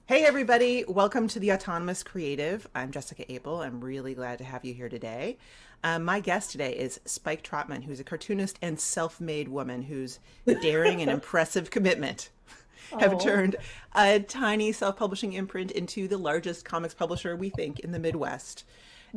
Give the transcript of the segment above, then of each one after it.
Hey everybody, welcome to the Autonomous Creative. I'm Jessica Abel. I'm really glad to have you here today. My guest today is Spike Trotman, who's a cartoonist and self-made woman whose daring and impressive commitment have Oh, turned a tiny self-publishing imprint into the largest comics publisher, we think, in the Midwest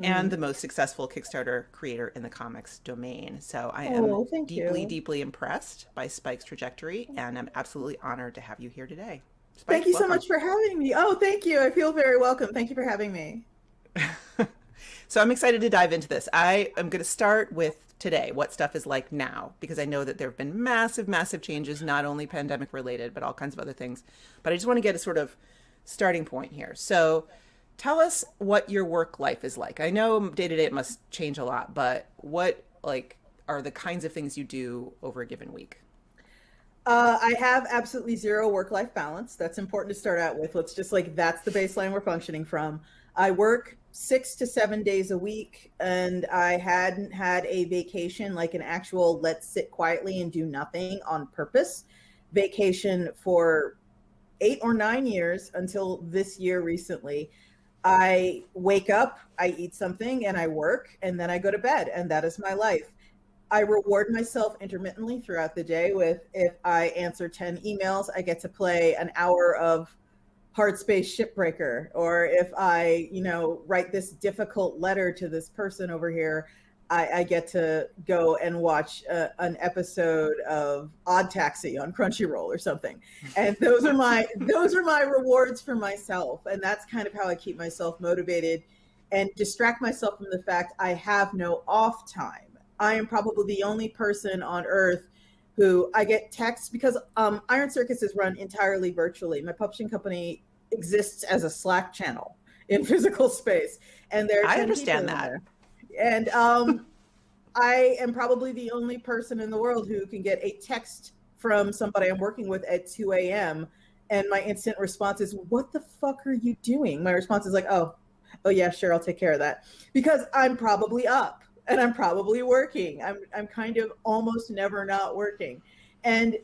and mm. the most successful Kickstarter creator in the comics domain. So I am Oh, thank deeply, you. deeply impressed by Spike's trajectory, and I'm absolutely honored to have you here today. Thank Spike, you so welcome. much for having me. Oh, thank you. I feel very welcome. Thank you for having me. So I'm excited to dive into this. I am going to start with today, what stuff is like now, because I know that there have been massive, massive changes, not only pandemic related, but all kinds of other things. But I just want to get a sort of starting point here. So tell us what your work life is like. I know day to day it must change a lot, but what are the kinds of things you do over a given week? I have absolutely zero work-life balance. That's important to start out with. Let's just that's the baseline we're functioning from. I work 6 to 7 days a week, and I hadn't had a vacation, like an actual let's sit quietly and do nothing on purpose vacation for 8 or 9 years until this year recently. I wake up, I eat something, and I work, and then I go to bed, and that is my life. I reward myself intermittently throughout the day with, if I answer 10 emails, I get to play an hour of Hard Space Shipbreaker. Or if I, write this difficult letter to this person over here, I get to go and watch an episode of Odd Taxi on Crunchyroll or something. And those are my rewards for myself. And that's kind of how I keep myself motivated and distract myself from the fact I have no off time. I am probably the only person on earth who I get texts because Iron Circus is run entirely virtually. My publishing company exists as a Slack channel in physical space, and there are I 10 understand people in that. there. And I am probably the only person in the world who can get a text from somebody I'm working with at 2 a.m. And my instant response is, "What the fuck are you doing?" My response is like, "Oh yeah, sure, I'll take care of that," because I'm probably up and I'm probably working. I'm kind of almost never not working, and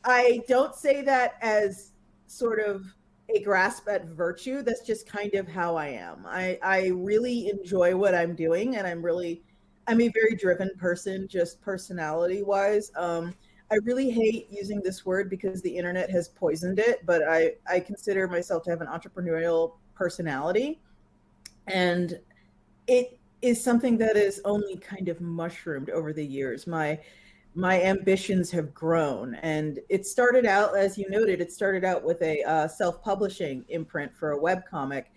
I don't say that as sort of a grasp at virtue. That's just kind of how I am. I really enjoy what I'm doing, and I'm a very driven person, just personality wise. I really hate using this word because the internet has poisoned it, but I consider myself to have an entrepreneurial personality. And it is something that is only kind of mushroomed over the years. My ambitions have grown, and it started out, as you noted, it started out with a self-publishing imprint for a web comic,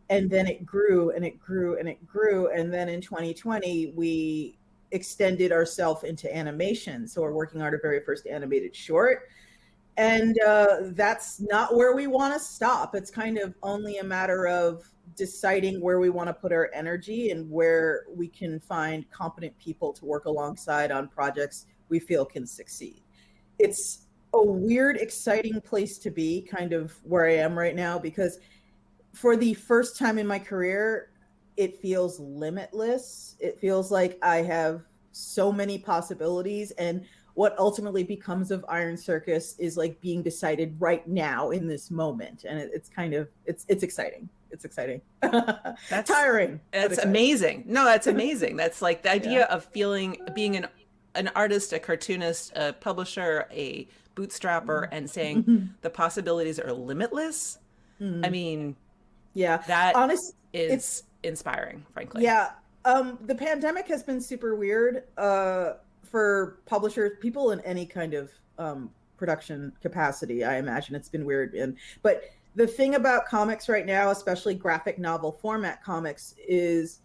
and then it grew and it grew and it grew, and then in 2020 we extended ourselves into animation. So we're working on our very first animated short, and that's not where we want to stop. It's kind of only a matter of deciding where we want to put our energy and where we can find competent people to work alongside on projects we feel can succeed. It's a weird, exciting place to be, kind of where I am right now, because for the first time in my career, it feels limitless. It feels like I have so many possibilities, and what ultimately becomes of Iron Circus is like being decided right now in this moment, and it's kind of it's exciting. It's exciting. That's Tiring, but that's exciting. amazing. No, that's amazing. That's like the Yeah. idea of being an artist, a cartoonist, a publisher, a bootstrapper, and saying the possibilities are limitless. I Mm. mean, Yeah. that Honest, is it's inspiring, frankly. yeah. The pandemic has been super weird for publishers, people in any kind of production capacity. I imagine it's been weird. But the thing about comics right now, especially graphic novel format comics, is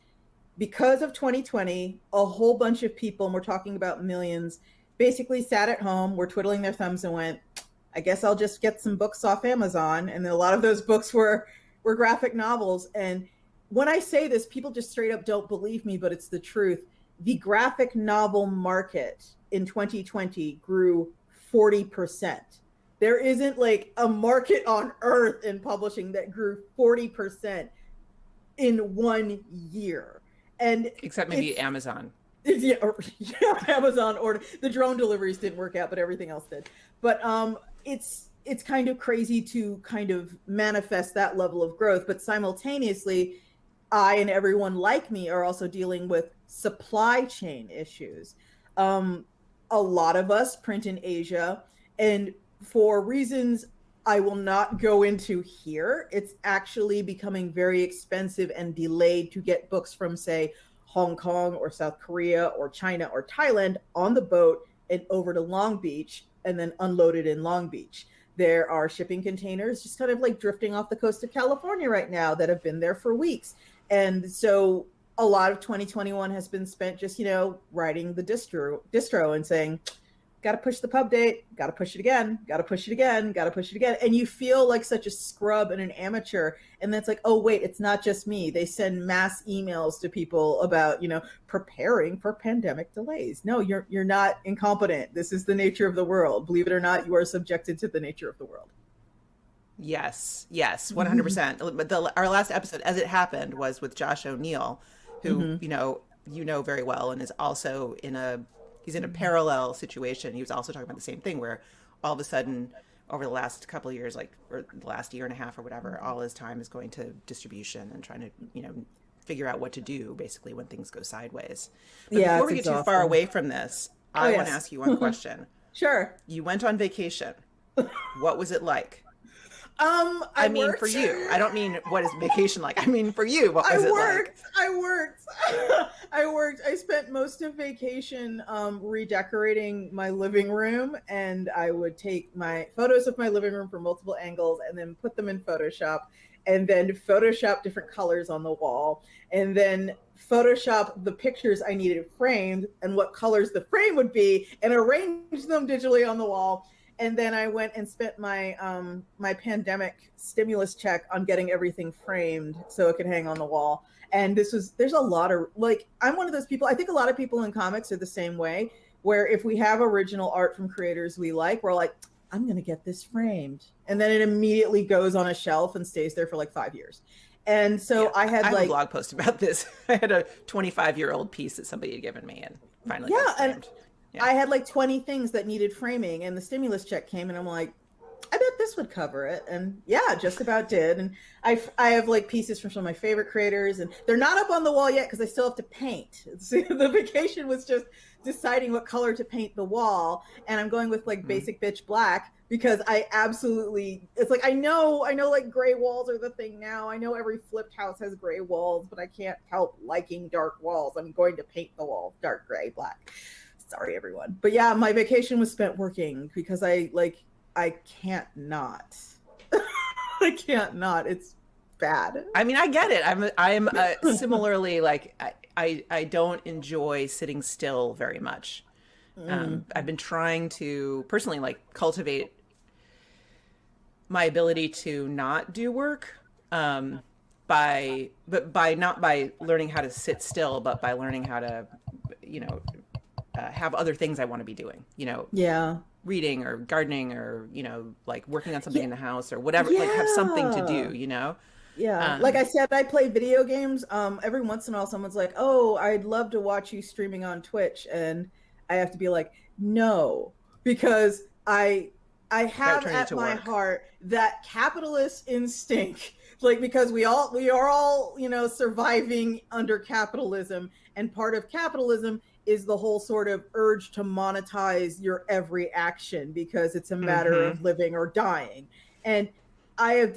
because of 2020, a whole bunch of people, and we're talking about millions, basically sat at home, were twiddling their thumbs and went, I guess I'll just get some books off Amazon. And then a lot of those books were graphic novels. And when I say this, people just straight up don't believe me, but it's the truth. The graphic novel market in 2020 grew 40%. There isn't like a market on earth in publishing that grew 40% in 1 year. And Except maybe it's Amazon. yeah, yeah, Amazon order the drone deliveries didn't work out, but everything else did. But it's it's kind of crazy to kind of manifest that level of growth, but simultaneously, I and everyone like me are also dealing with supply chain issues. A lot of us print in Asia, and for reasons I will not go into here, it's actually becoming very expensive and delayed to get books from, say, Hong Kong or South Korea or China or Thailand on the boat and over to Long Beach and then unloaded in Long Beach. There are shipping containers just kind of like drifting off the coast of California right now that have been there for weeks. And so a lot of 2021 has been spent just, writing the distro and saying, got to push the pub date, got to push it again, got to push it again, got to push it again. And you feel like such a scrub and an amateur. And that's like, oh, wait, it's not just me. They send mass emails to people about, preparing for pandemic delays. No, you're not incompetent. This is the nature of the world. Believe it or not, you are subjected to the nature of the world. Yes, 100%. But our last episode, as it happened, was with Josh O'Neill, who, you know very well, and is also he's in a parallel situation. He was also talking about the same thing, where all of a sudden, over the last couple of years, or the last year and a half or whatever, all his time is going to distribution and trying to, figure out what to do, basically, when things go sideways. But before we get too far away from this, I want to ask you one question. Sure. You went on vacation. What was it like? I mean, worked. for you. I don't mean what is vacation like. I mean, for you, what was it like? I worked. I spent most of vacation redecorating my living room, and I would take my photos of my living room from multiple angles and then put them in Photoshop, and then Photoshop different colors on the wall, and then Photoshop the pictures I needed framed and what colors the frame would be, and arrange them digitally on the wall. And then I went and spent my my pandemic stimulus check on getting everything framed so it could hang on the wall. And there's a lot of, I'm one of those people, I think a lot of people in comics are the same way, where if we have original art from creators we like, we're like, I'm going to get this framed. And then it immediately goes on a shelf and stays there for 5 years. And so I had a blog post about this. I had a 25-year-old piece that somebody had given me and finally got framed. Yeah. I had 20 things that needed framing, and the stimulus check came, and I'm like, I bet this would cover it. And yeah, just about did. And I have pieces from some of my favorite creators, and they're not up on the wall yet because I still have to paint. The vacation was just deciding what color to paint the wall, and I'm going with basic bitch black because I absolutely, it's I know gray walls are the thing now. I know every flipped house has gray walls, but I can't help liking dark walls. I'm going to paint the wall dark gray black. Sorry, everyone. But yeah, my vacation was spent working because I can't not. I can't not. It's bad. I mean, I get it. I'm similarly I don't enjoy sitting still very much. I've been trying to personally cultivate my ability to not do work by not by learning how to sit still, but by learning how to have other things I want to be doing, reading or gardening or, working on something in the house or whatever, have something to do, Yeah. Like I said, I play video games. Every once in a while someone's like, oh, I'd love to watch you streaming on Twitch. And I have to be like, no, because I have at my heart that capitalist instinct, because we are all, surviving under capitalism, and part of capitalism is the whole sort of urge to monetize your every action because it's a matter of living or dying. And I've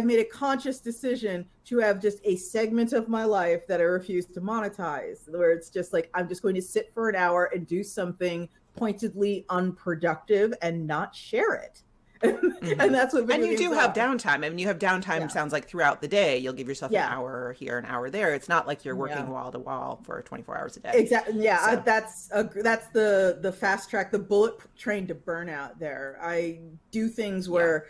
made a conscious decision to have just a segment of my life that I refuse to monetize, where it's just I'm just going to sit for an hour and do something pointedly unproductive and not share it. And that's what and you do have downtime. I mean, you have downtime. Sounds like throughout the day you'll give yourself an hour here, an hour there. It's not like you're working wall to wall for 24 hours a day. Exactly. Yeah, so. That's the fast track, the bullet train to burnout. There, I do things where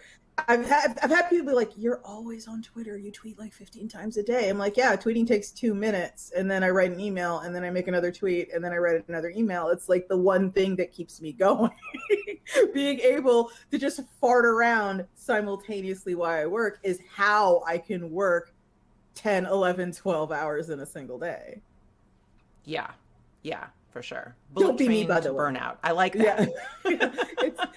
I've had people be like, "You're always on Twitter. You tweet 15 times a day." I'm like, "Yeah, tweeting takes 2 minutes, and then I write an email, and then I make another tweet, and then I write another email." It's the one thing that keeps me going. Being able to just fart around simultaneously while I work is how I can work 10, 11, 12 hours in a single day. Yeah. for sure. Don't Bullet be me, train by to the way. burnout. I like that.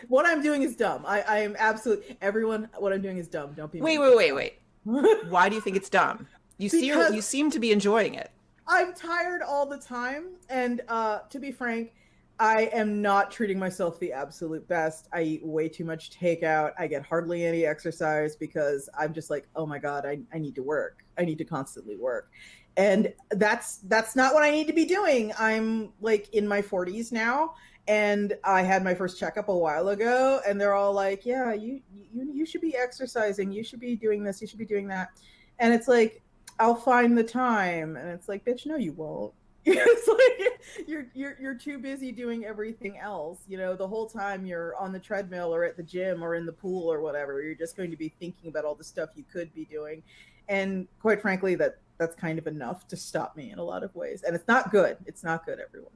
What I'm doing is dumb. I am absolutely everyone. What I'm doing is dumb. Don't be Wait, me. wait, wait, wait. Why do you think it's dumb? You Because seem to be enjoying it. I'm tired all the time, and to be frank, I am not treating myself the absolute best. I eat way too much takeout. I get hardly any exercise because I'm just like, oh my god, I need to work. I need to constantly work, and that's not what I need to be doing. I'm like in my 40s now, and I had my first checkup a while ago, and they're all like, yeah, you should be exercising. You should be doing this. You should be doing that, and it's like, I'll find the time, and it's like, bitch, no, you won't. It's like you're too busy doing everything else. You know, the whole time you're on the treadmill or at the gym or in the pool or whatever, you're just going to be thinking about all the stuff you could be doing, and quite frankly, that's kind of enough to stop me in a lot of ways, and it's not good. It's not good, everyone.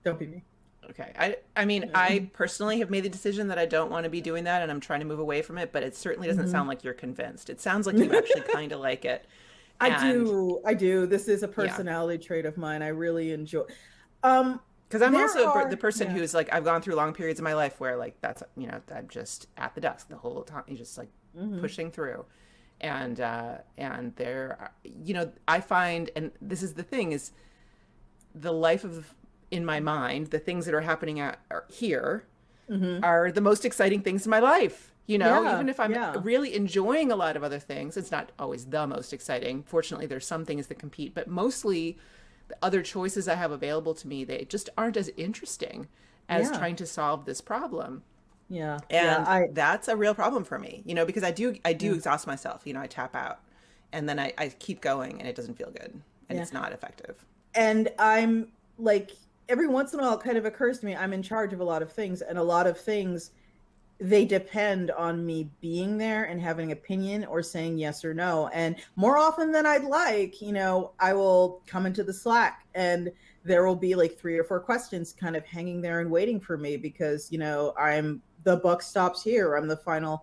Don't be me. Okay. I mean, Yeah. I personally have made the decision that I don't want to be doing that and I'm trying to move away from it, but it certainly doesn't sound like you're convinced. It sounds like you actually kind of like it. I do. This is a personality trait of mine. I really enjoy. Because I'm also the person yeah. who's like, I've gone through long periods of my life where like that's, you know, I'm just at the desk the whole time. You're just like pushing through. And there, you know, I find, and this is the thing, is the life of, in my mind, the things that are happening here are the most exciting things in my life. You know, Yeah, even if I'm yeah. really enjoying a lot of other things, it's not always the most exciting. Fortunately, there's some things that compete, but mostly the other choices I have available to me, they just aren't as interesting as Yeah. trying to solve this problem. Yeah. And Yeah. that's a real problem for me, you know, because I do Yeah. exhaust myself, you know, I tap out and then I keep going and it doesn't feel good and Yeah. it's not effective. And I'm like, every once in a while, it kind of occurs to me, I'm in charge of a lot of things, and a lot of things, they depend on me being there and having an opinion or saying yes or no. And more often than I'd like, you know, I will come into the Slack and there will be like 3 or 4 questions kind of hanging there and waiting for me because, you know, the buck stops here. I'm the final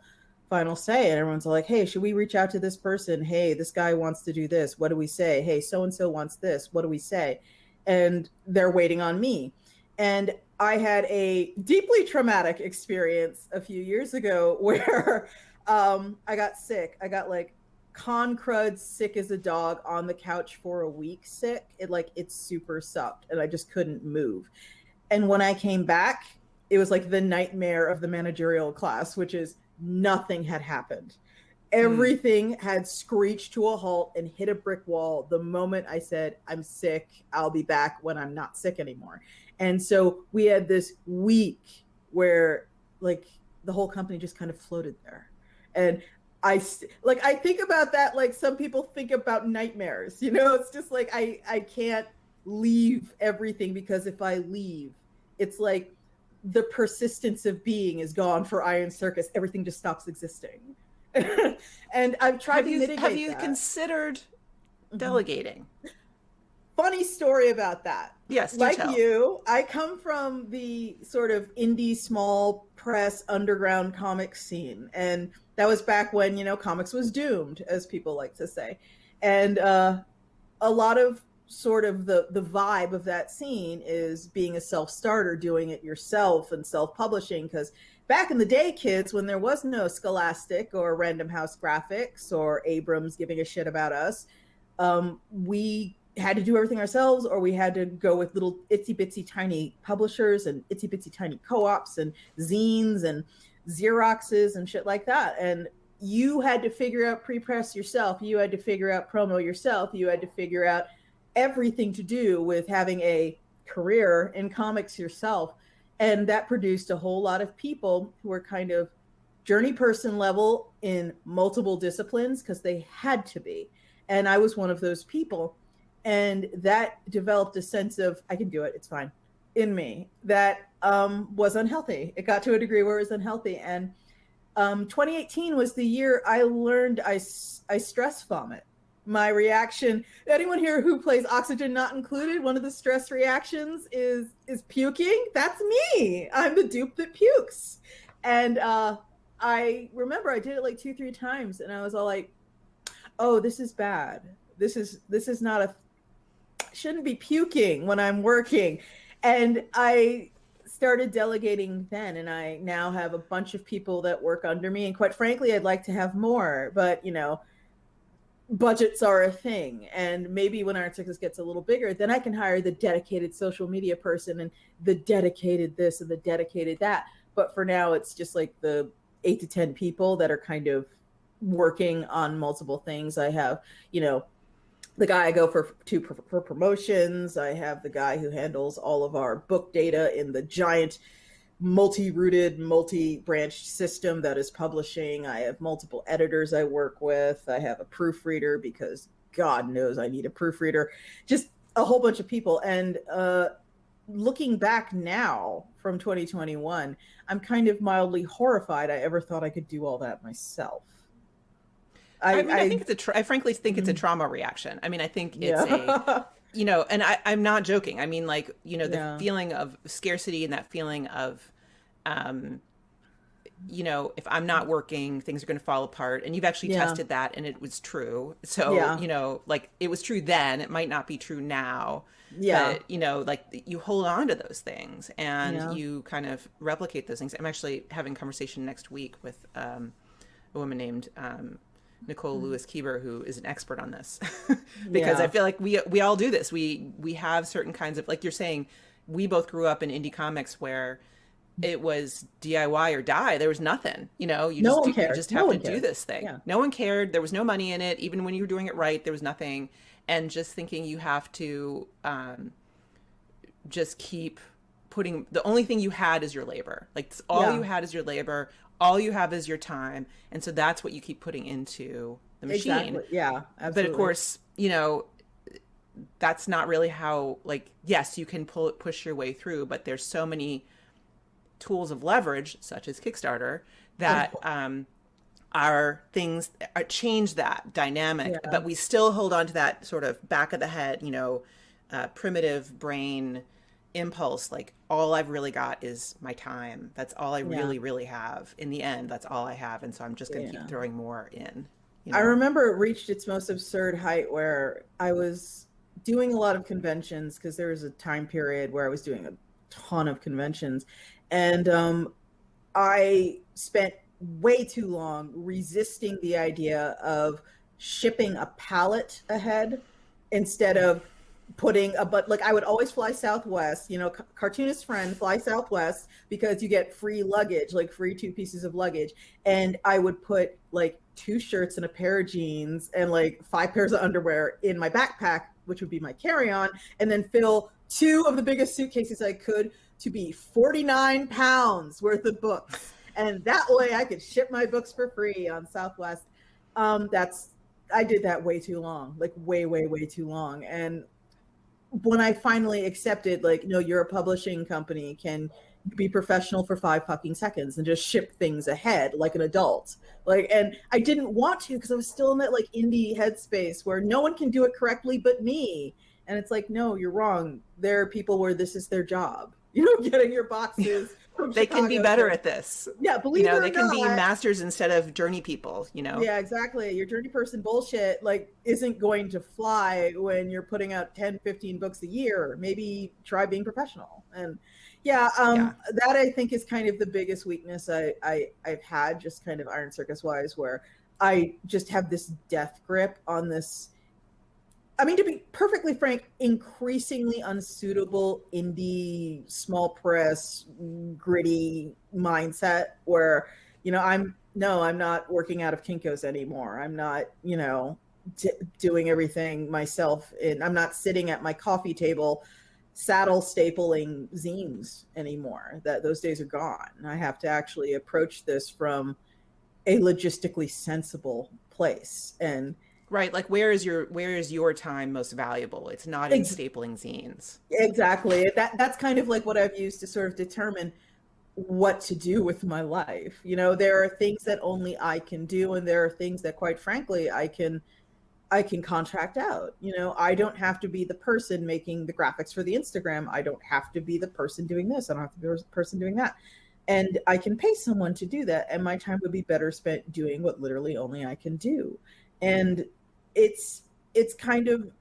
say. And everyone's like, hey, should we reach out to this person? Hey, this guy wants to do this. What do we say? Hey, so-and-so wants this. What do we say? And they're waiting on me. And I had a deeply traumatic experience a few years ago where I got sick. I got like con crud sick as a dog on the couch for a week sick. It super sucked and I just couldn't move. And when I came back, it was like the nightmare of the managerial class, which is nothing had happened. Everything had screeched to a halt and hit a brick wall the moment I said, I'm sick. I'll be back when I'm not sick anymore. And so we had this week where like the whole company just kind of floated there. And I think about that like some people think about nightmares, you know, it's just like I can't leave everything because if I leave, it's like the persistence of being is gone for Iron Circus. Everything just stops existing. And I've tried to mitigate Have you that. considered delegating? Funny story about that. Yes, do like tell. you, I come from the sort of indie small press underground comic scene, and that was back when, you know, comics was doomed, as people like to say. And a lot of sort of the vibe of that scene is being a self-starter, doing it yourself and self-publishing, because back in the day, kids, when there was no Scholastic or Random House Graphics or Abrams giving a shit about us, we had to do everything ourselves, or we had to go with little itsy bitsy tiny publishers and itsy bitsy tiny co-ops and zines and Xeroxes and shit like that. And you had to figure out pre-press yourself. You had to figure out promo yourself. You had to figure out everything to do with having a career in comics yourself. And that produced a whole lot of people who were kind of journey person level in multiple disciplines because they had to be. And I was one of those people. And that developed a sense of, I can do it, it's fine, in me that was unhealthy. It got to a degree where it was unhealthy. And 2018 was the year I learned I stress vomit. My reaction, anyone here who plays Oxygen Not Included, one of the stress reactions is puking. That's me. I'm the dupe that pukes. And I remember I did it like 2-3 times and I was all like, oh, this is bad. This is not a shouldn't be puking when I'm working. And I started delegating then, and I now have a bunch of people that work under me. And quite frankly, I'd like to have more, but budgets are a thing. And maybe when our Circus gets a little bigger, then I can hire the dedicated social media person and the dedicated this and the dedicated that. But for now, it's just like the 8 to 10 people that are kind of working on multiple things. I have, the guy I go for promotions. I have the guy who handles all of our book data in the giant multi-rooted, multi-branched system that is publishing. I have multiple editors I work with. I have a proofreader because God knows I need a proofreader. Just a whole bunch of people. And looking back now from 2021, I'm kind of mildly horrified I ever thought I could do all that myself. I think I frankly think it's a trauma reaction. I mean, I think it's and I'm not joking. I mean, like, the feeling of scarcity and that feeling of, if I'm not working, things are going to fall apart. And you've actually tested that and it was true. So, like it was true then, it might not be true now. Yeah. But, like you hold on to those things and you kind of replicate those things. I'm actually having a conversation next week with a woman named Nicole Lewis-Keeber, who is an expert on this, because I feel like we all do this. We have certain kinds of, like you're saying, we both grew up in indie comics where it was DIY or die. There was nothing, you just have to do this thing. Yeah. No one cared. There was no money in it. Even when you were doing it right, there was nothing. And just thinking you have to just keep putting, the only thing you had is your labor. Like all you had is your labor. All you have is your time. And so that's what you keep putting into the machine. Exactly. Yeah, absolutely. But of course, that's not really how, like, yes, you can push your way through, but there's so many tools of leverage, such as Kickstarter, that are things change that dynamic, but we still hold on to that sort of back of the head, primitive brain impulse, like all I've really got is my time. That's all I really, really have. In the end, that's all I have. And so I'm just going to keep throwing more in. I remember it reached its most absurd height where I was doing a lot of conventions, because there was a time period where I was doing a ton of conventions. And I spent way too long resisting the idea of shipping a pallet ahead instead of but like I would always fly Southwest, cartoonist friend, fly Southwest because you get free luggage, like free 2 pieces of luggage. And I would put like 2 shirts and a pair of jeans and like 5 pairs of underwear in my backpack, which would be my carry-on, and then fill 2 of the biggest suitcases I could to be 49 pounds worth of books. And that way I could ship my books for free on Southwest. I did that way too long, like way, way, way too long. And when I finally accepted, like, no, you're a publishing company, can be professional for 5 fucking seconds and just ship things ahead like an adult. Like, and I didn't want to, because I was still in that like indie headspace where no one can do it correctly but me. And it's like, no, you're wrong. There are people where this is their job. Getting your boxes. They can be better at this. Yeah, believe it or not. They can be masters instead of journey people, Yeah, exactly. Your journey person bullshit, like, isn't going to fly when you're putting out 10, 15 books a year. Maybe try being professional. And that I think is kind of the biggest weakness I've had, just kind of Iron Circus wise, where I just have this death grip on this. I mean, to be perfectly frank, increasingly unsuitable indie, small press, gritty mindset where, I'm not working out of Kinko's anymore. I'm not, doing everything myself. And I'm not sitting at my coffee table, saddle stapling zines anymore. Those days are gone. I have to actually approach this from a logistically sensible place. And right, like where is your time most valuable? It's not in stapling zines. Exactly. That's kind of like what I've used to sort of determine what to do with my life. There are things that only I can do, and there are things that, quite frankly, I can contract out. I don't have to be the person making the graphics for the Instagram. I don't have to be the person doing this. I don't have to be the person doing that. And I can pay someone to do that, and my time would be better spent doing what literally only I can do. And it's kind of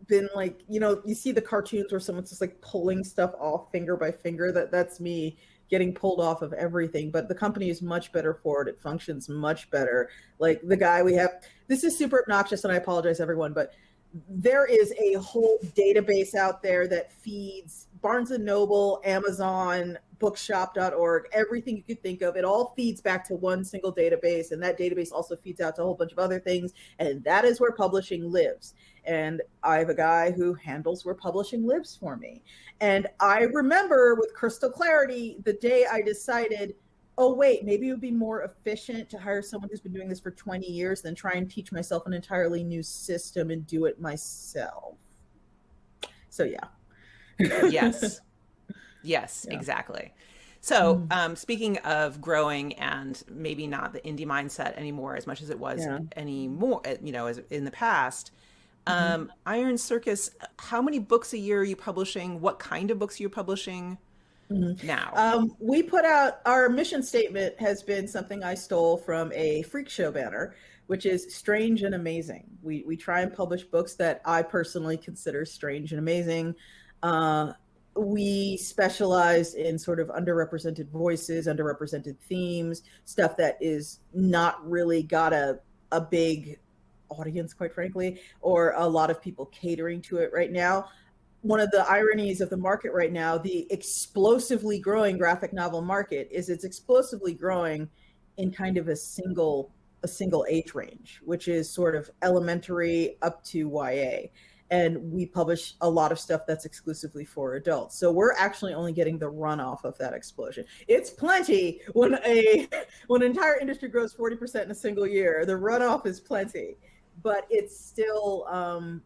been like, you see the cartoons where someone's just like pulling stuff off finger by finger. That's me getting pulled off of everything. But the company is much better for it. It functions much better. Like the guy we have, this is super obnoxious, and I apologize, everyone, but there is a whole database out there that feeds Barnes and Noble, Amazon, bookshop.org, everything you could think of. It all feeds back to one single database, and that database also feeds out to a whole bunch of other things, and that is where publishing lives. And I have a guy who handles where publishing lives for me. And I remember with crystal clarity the day I decided, oh wait, maybe it would be more efficient to hire someone who's been doing this for 20 years than try and teach myself an entirely new system and do it myself. So yeah. Yes. Yes, yeah. Exactly. So speaking of growing and maybe not the indie mindset anymore as much as it was anymore, as in the past, Iron Circus, how many books a year are you publishing? What kind of books are you publishing now? We put out, our mission statement has been something I stole from a freak show banner, which is strange and amazing. We try and publish books that I personally consider strange and amazing. We specialize in sort of underrepresented voices, underrepresented themes, stuff that is not really got a big audience, quite frankly, or a lot of people catering to it right now. One of the ironies of the market right now, the explosively growing graphic novel market, is it's explosively growing in kind of a single age range, which is sort of elementary up to YA. And we publish a lot of stuff that's exclusively for adults. So we're actually only getting the runoff of that explosion. It's plenty when an entire industry grows 40% in a single year. The runoff is plenty, but it's still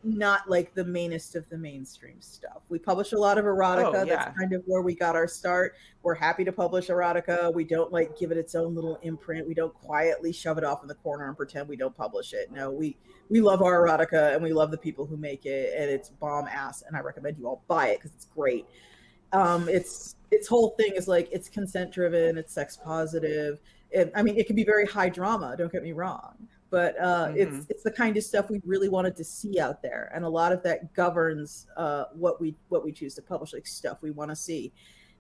not like the mainest of the mainstream stuff. We publish a lot of erotica. That's kind of where we got our start. We're happy to publish erotica. We don't like give it its own little imprint. We don't quietly shove it off in the corner and pretend we don't publish it. No, we love our erotica and we love the people who make it, and it's bomb ass, and I recommend you all buy it because it's great. Its whole thing is like, it's consent driven, it's sex positive. I mean, it can be very high drama, don't get me wrong, but it's the kind of stuff we really wanted to see out there, and a lot of that governs what we choose to publish, like stuff we want to see.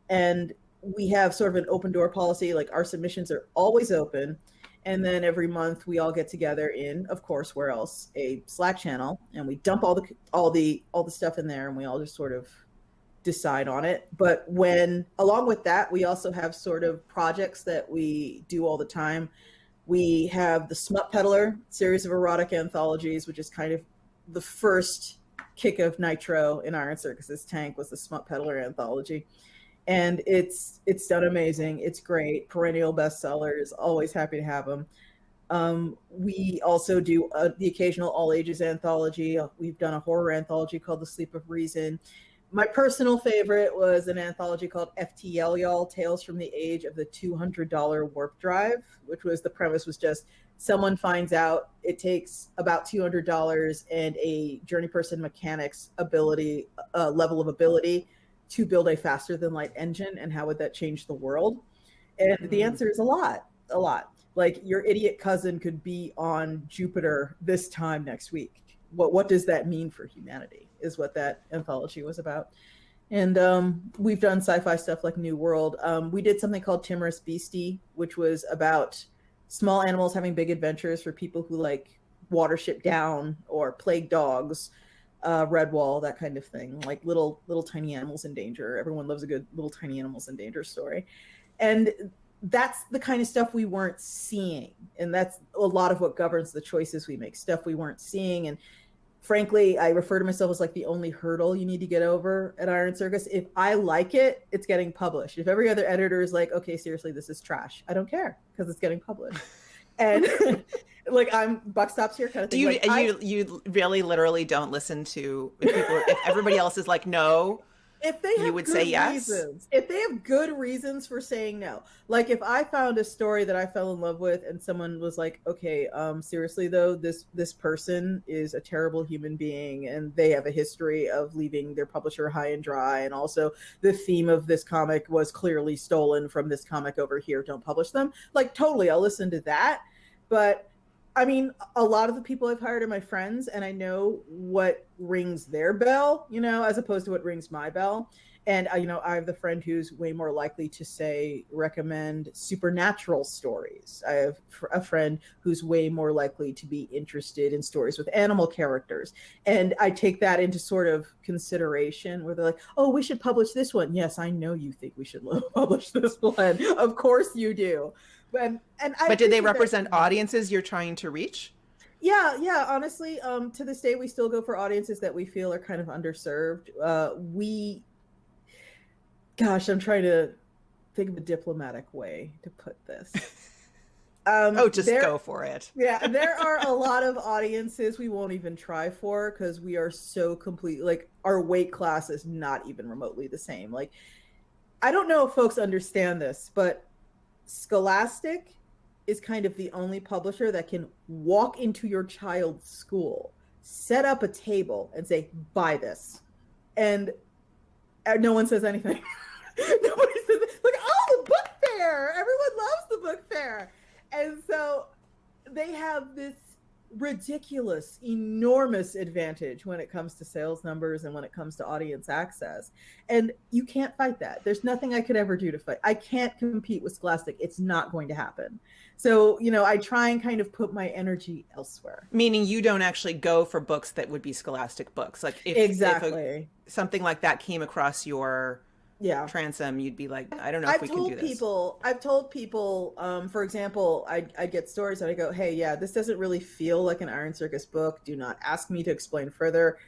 And we have sort of an open door policy, like our submissions are always open. And then every month we all get together in, of course, where else, a Slack channel, and we dump all the stuff in there, and we all just sort of decide on it. But along with that, we also have sort of projects that we do all the time. We have the Smut Peddler series of erotic anthologies, which is kind of the first kick of nitro in Iron Circus's tank, was the Smut Peddler anthology. And it's done amazing. It's great. Perennial bestsellers. Always happy to have them. We also do the occasional all ages anthology. We've done a horror anthology called The Sleep of Reason. My personal favorite was an anthology called FTL Y'all, Tales from the Age of the $200 Warp Drive, which was, the premise was just someone finds out it takes about $200 and a journey person mechanic's ability, level of ability, to build a faster than light engine, and how would that change the world? And the answer is a lot. Like, your idiot cousin could be on Jupiter this time next week. What does that mean for humanity, is what that anthology was about. And we've done sci-fi stuff like New World. We did something called Timorous Beastie, which was about small animals having big adventures for people who like Watership Down or Plague Dogs, Redwall, that kind of thing, like little tiny animals in danger. Everyone loves a good little tiny animals in danger story. And that's the kind of stuff we weren't seeing. And that's a lot of what governs the choices we make, stuff we weren't seeing. And frankly, I refer to myself as like the only hurdle you need to get over at Iron Circus. If I like it, it's getting published. If every other editor is like, okay, seriously, this is trash, I don't care, because it's getting published. And like, I'm buck stops here kind of thing. You really literally don't listen to if everybody else is like, no. If they have, you would say yes. If they have good reasons for saying no, like if I found a story that I fell in love with and someone was like, okay, seriously though, this person is a terrible human being and they have a history of leaving their publisher high and dry, and also the theme of this comic was clearly stolen from this comic over here, don't publish them. Like, totally, I'll listen to that. But I mean, a lot of the people I've hired are my friends, and I know what rings their bell, as opposed to what rings my bell. And I have the friend who's way more likely to say recommend supernatural stories. I have a friend who's way more likely to be interested in stories with animal characters, and I take that into sort of consideration. Where they're like, "Oh, we should publish this one." Yes, I know you think we should publish this one. Of course you do. But did they represent audiences you're trying to reach? Yeah. Honestly, to this day, we still go for audiences that we feel are kind of underserved. Gosh, I'm trying to think of a diplomatic way to put this. Just go for it. Yeah, there are a lot of audiences we won't even try for because we are so complete. Like, our weight class is not even remotely the same. Like, I don't know if folks understand this, but Scholastic is kind of the only publisher that can walk into your child's school, set up a table, and say, "Buy this," and no one says anything. Nobody says, like, "Oh, the book fair! Everyone loves the book fair," and so they have this ridiculous, enormous advantage when it comes to sales numbers and when it comes to audience access. And you can't fight that. There's nothing I could ever do to fight. I can't compete with Scholastic. It's not going to happen. So, I try and kind of put my energy elsewhere. Meaning you don't actually go for books that would be Scholastic books. Like if something like that came across your transom, you'd be like, I don't know if we can do this. I've told people, for example, I get stories and I go, "Hey, yeah, this doesn't really feel like an Iron Circus book. Do not ask me to explain further.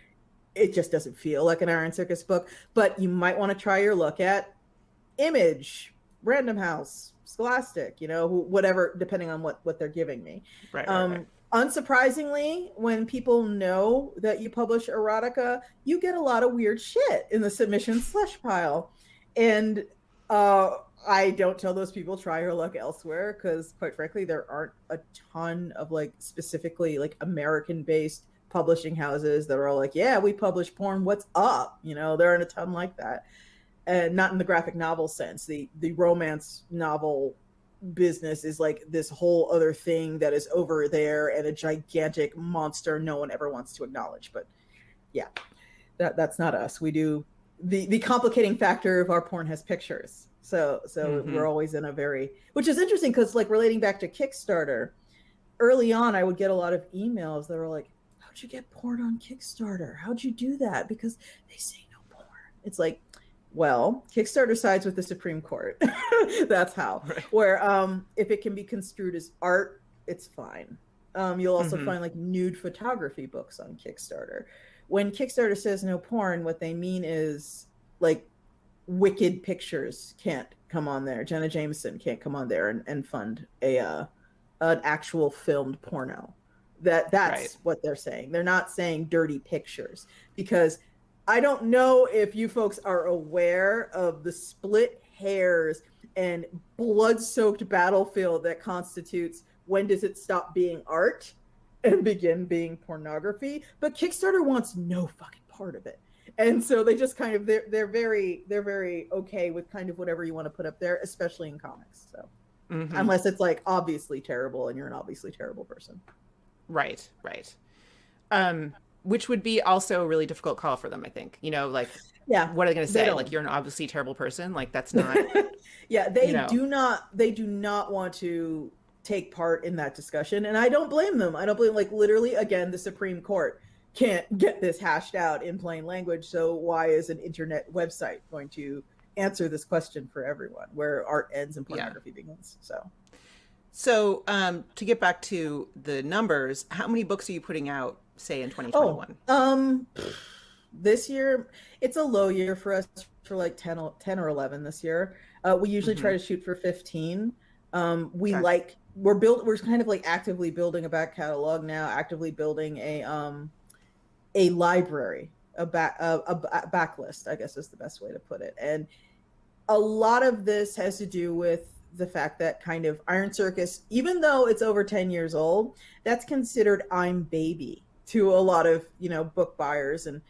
It just doesn't feel like an Iron Circus book, but you might want to try your look at Image, Random House, Scholastic, whatever, depending on what they're giving me." Right. Unsurprisingly, when people know that you publish erotica, you get a lot of weird shit in the submission slush pile. And I don't tell those people try your luck elsewhere because, quite frankly, there aren't a ton of specifically American-based publishing houses that are all like, "Yeah, we publish porn. What's up?" There aren't a ton like that, and not in the graphic novel sense. The romance novel business is like this whole other thing that is over there and a gigantic monster no one ever wants to acknowledge. But yeah, that's not us. We do the complicating factor of our porn has pictures. So we're always in a which is interesting because, like, relating back to Kickstarter, early on I would get a lot of emails that were like, "How'd you get porn on Kickstarter? How'd you do that? Because they say no porn." It's like, well, Kickstarter sides with the Supreme Court. That's how. Right. Where if it can be construed as art, it's fine. You'll also find nude photography books on Kickstarter. When Kickstarter says no porn, what they mean is wicked pictures can't come on there. Jenna Jameson can't come on there and fund an actual filmed porno. That's right. What they're saying. They're not saying dirty pictures, because I don't know if you folks are aware of the split hairs and blood-soaked battlefield that constitutes when does it stop being art and begin being pornography. But Kickstarter wants no fucking part of it. And so they just kind of, they're very okay with kind of whatever you want to put up there, especially in comics. So unless it's obviously terrible and you're an obviously terrible person. Right. Which would be also a really difficult call for them, I think. Yeah. What are they going to say? You're an obviously terrible person? That's not. Yeah, they do not want to take part in that discussion. And I don't blame them. Literally, again, the Supreme Court can't get this hashed out in plain language. So why is an internet website going to answer this question for everyone, where art ends and pornography begins? So to get back to the numbers, how many books are you putting out, say, in 2021? This year, it's a low year for us, for 10 or 11 this year. We usually try to shoot for 15. We're kind of actively building a back catalog now, actively building a library, a backlist, I guess is the best way to put it. And a lot of this has to do with the fact that kind of Iron Circus, even though it's over 10 years old, that's considered I'm baby to a lot of, book buyers and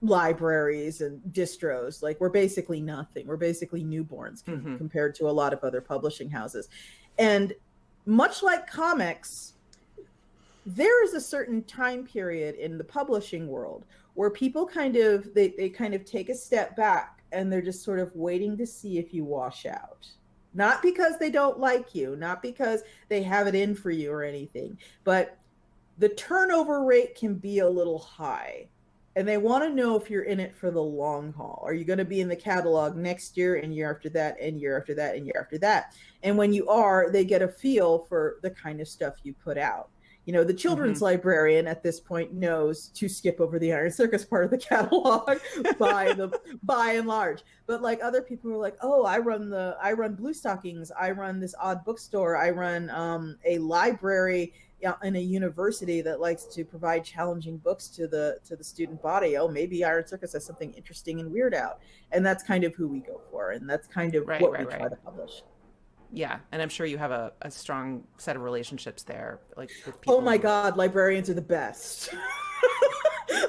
libraries and distros. We're basically nothing. We're basically newborns compared to a lot of other publishing houses. And much like comics, there is a certain time period in the publishing world where people they kind of take a step back and they're just sort of waiting to see if you wash out. Not because they don't like you, not because they have it in for you or anything, but the turnover rate can be a little high. And they want to know if you're in it for the long haul. Are you going to be in the catalog next year and year after that and year after that and year after that? And when you are, they get a feel for the kind of stuff you put out. You know, the children's librarian at this point knows to skip over the Iron Circus part of the catalog by and large. But like other people are like, oh, I run Blue Stockings, I run this odd bookstore, I run a library in a university that likes to provide challenging books to the student body. Oh, maybe Iron Circus has something interesting and weird out. And that's kind of who we go for. And that's kind of what we try to publish. Yeah, and I'm sure you have a strong set of relationships there, like with people. Oh my God, librarians are the best.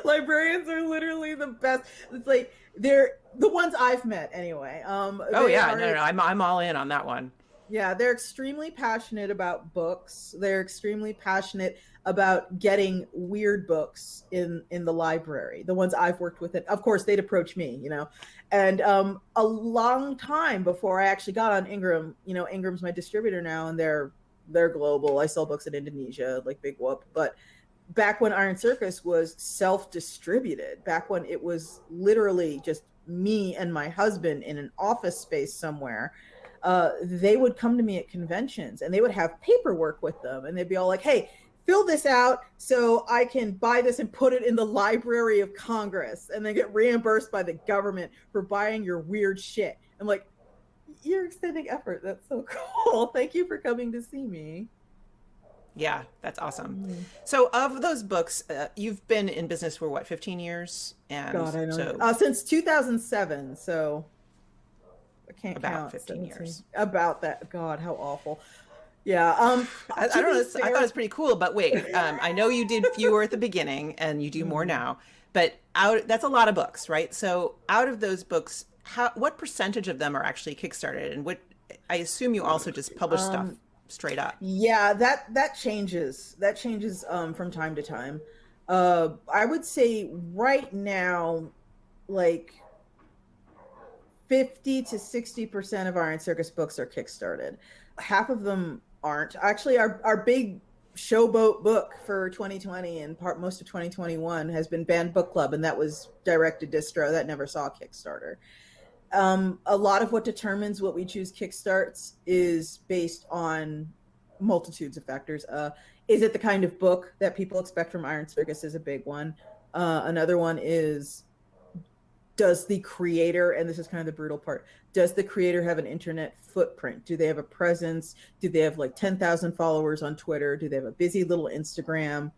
Librarians are literally the best. It's like they're the ones I've met anyway. Oh yeah, no, I'm all in on that one. Yeah, they're extremely passionate about books. They're extremely passionate about getting weird books in the library. The ones I've worked with, of course, they'd approach me, you know. And a long time before I actually got on Ingram, you know, Ingram's my distributor now, and they're global. I sell books in Indonesia, like big whoop. But back when Iron Circus was self-distributed, back when it was literally just me and my husband in an office space somewhere, they would come to me at conventions and they would have paperwork with them, and they'd be all like, hey, fill this out so I can buy this and put it in the Library of Congress and then get reimbursed by the government for buying your weird shit. I'm like, you're extending effort. That's so cool. Thank you for coming to see me. Yeah, that's awesome. So of those books, you've been in business for what, 15 years? And God, I know. Since 2007, so I can't about count. 15 years. About that. God, how awful. Yeah. I don't know. I thought it was pretty cool, but wait, I know you did fewer at the beginning and you do more now, but that's a lot of books, right? So out of those books, what percentage of them are actually Kickstarted, and what, I assume you also just publish stuff straight up. Yeah, that changes. That changes from time to time. I would say right now, like 50 to 60% of Iron Circus books are Kickstarted. Half of them aren't. Actually, our big showboat book for 2020 and most of 2021 has been Banned Book Club, and that was direct to distro. That never saw a Kickstarter. A lot of what determines what we choose kickstarts is based on multitudes of factors. Is it the kind of book that people expect from Iron Circus is a big one. Another one is, does the creator, and this is kind of the brutal part, does the creator have an internet footprint? Do they have a presence? Do they have like 10,000 followers on Twitter? Do they have a busy little Instagram?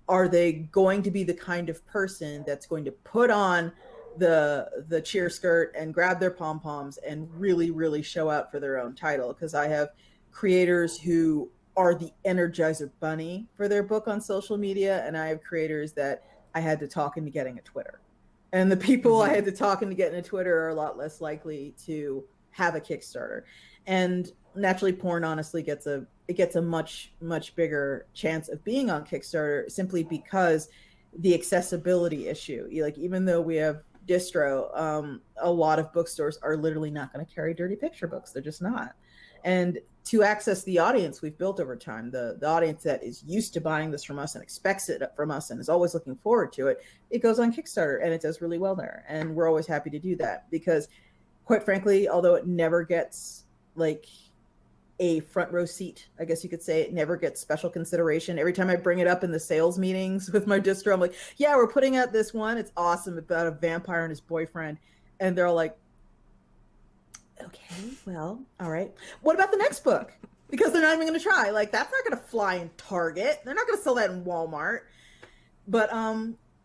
Are they going to be the kind of person that's going to put on the cheer skirt and grab their pom-poms and really, really show out for their own title? Because I have creators who are the Energizer Bunny for their book on social media, and I have creators that I had to talk into getting a Twitter. And the people I had to talk into getting a Twitter are a lot less likely to have a Kickstarter. And naturally, porn honestly gets a much, much bigger chance of being on Kickstarter simply because the accessibility issue. Like, even though we have distro, a lot of bookstores are literally not going to carry dirty picture books. They're just not. And to access the audience we've built over time, the audience that is used to buying this from us and expects it from us and is always looking forward to it, it goes on Kickstarter and it does really well there. And we're always happy to do that because, quite frankly, although it never gets like a front row seat, I guess you could say, it never gets special consideration. Every time I bring it up in the sales meetings with my distro, I'm like, yeah, we're putting out this one. It's awesome, about a vampire and his boyfriend. And they're all like, okay, well, all right. What about the next book? Because they're not even going to try. Like, that's not going to fly in Target. They're not going to sell that in Walmart. But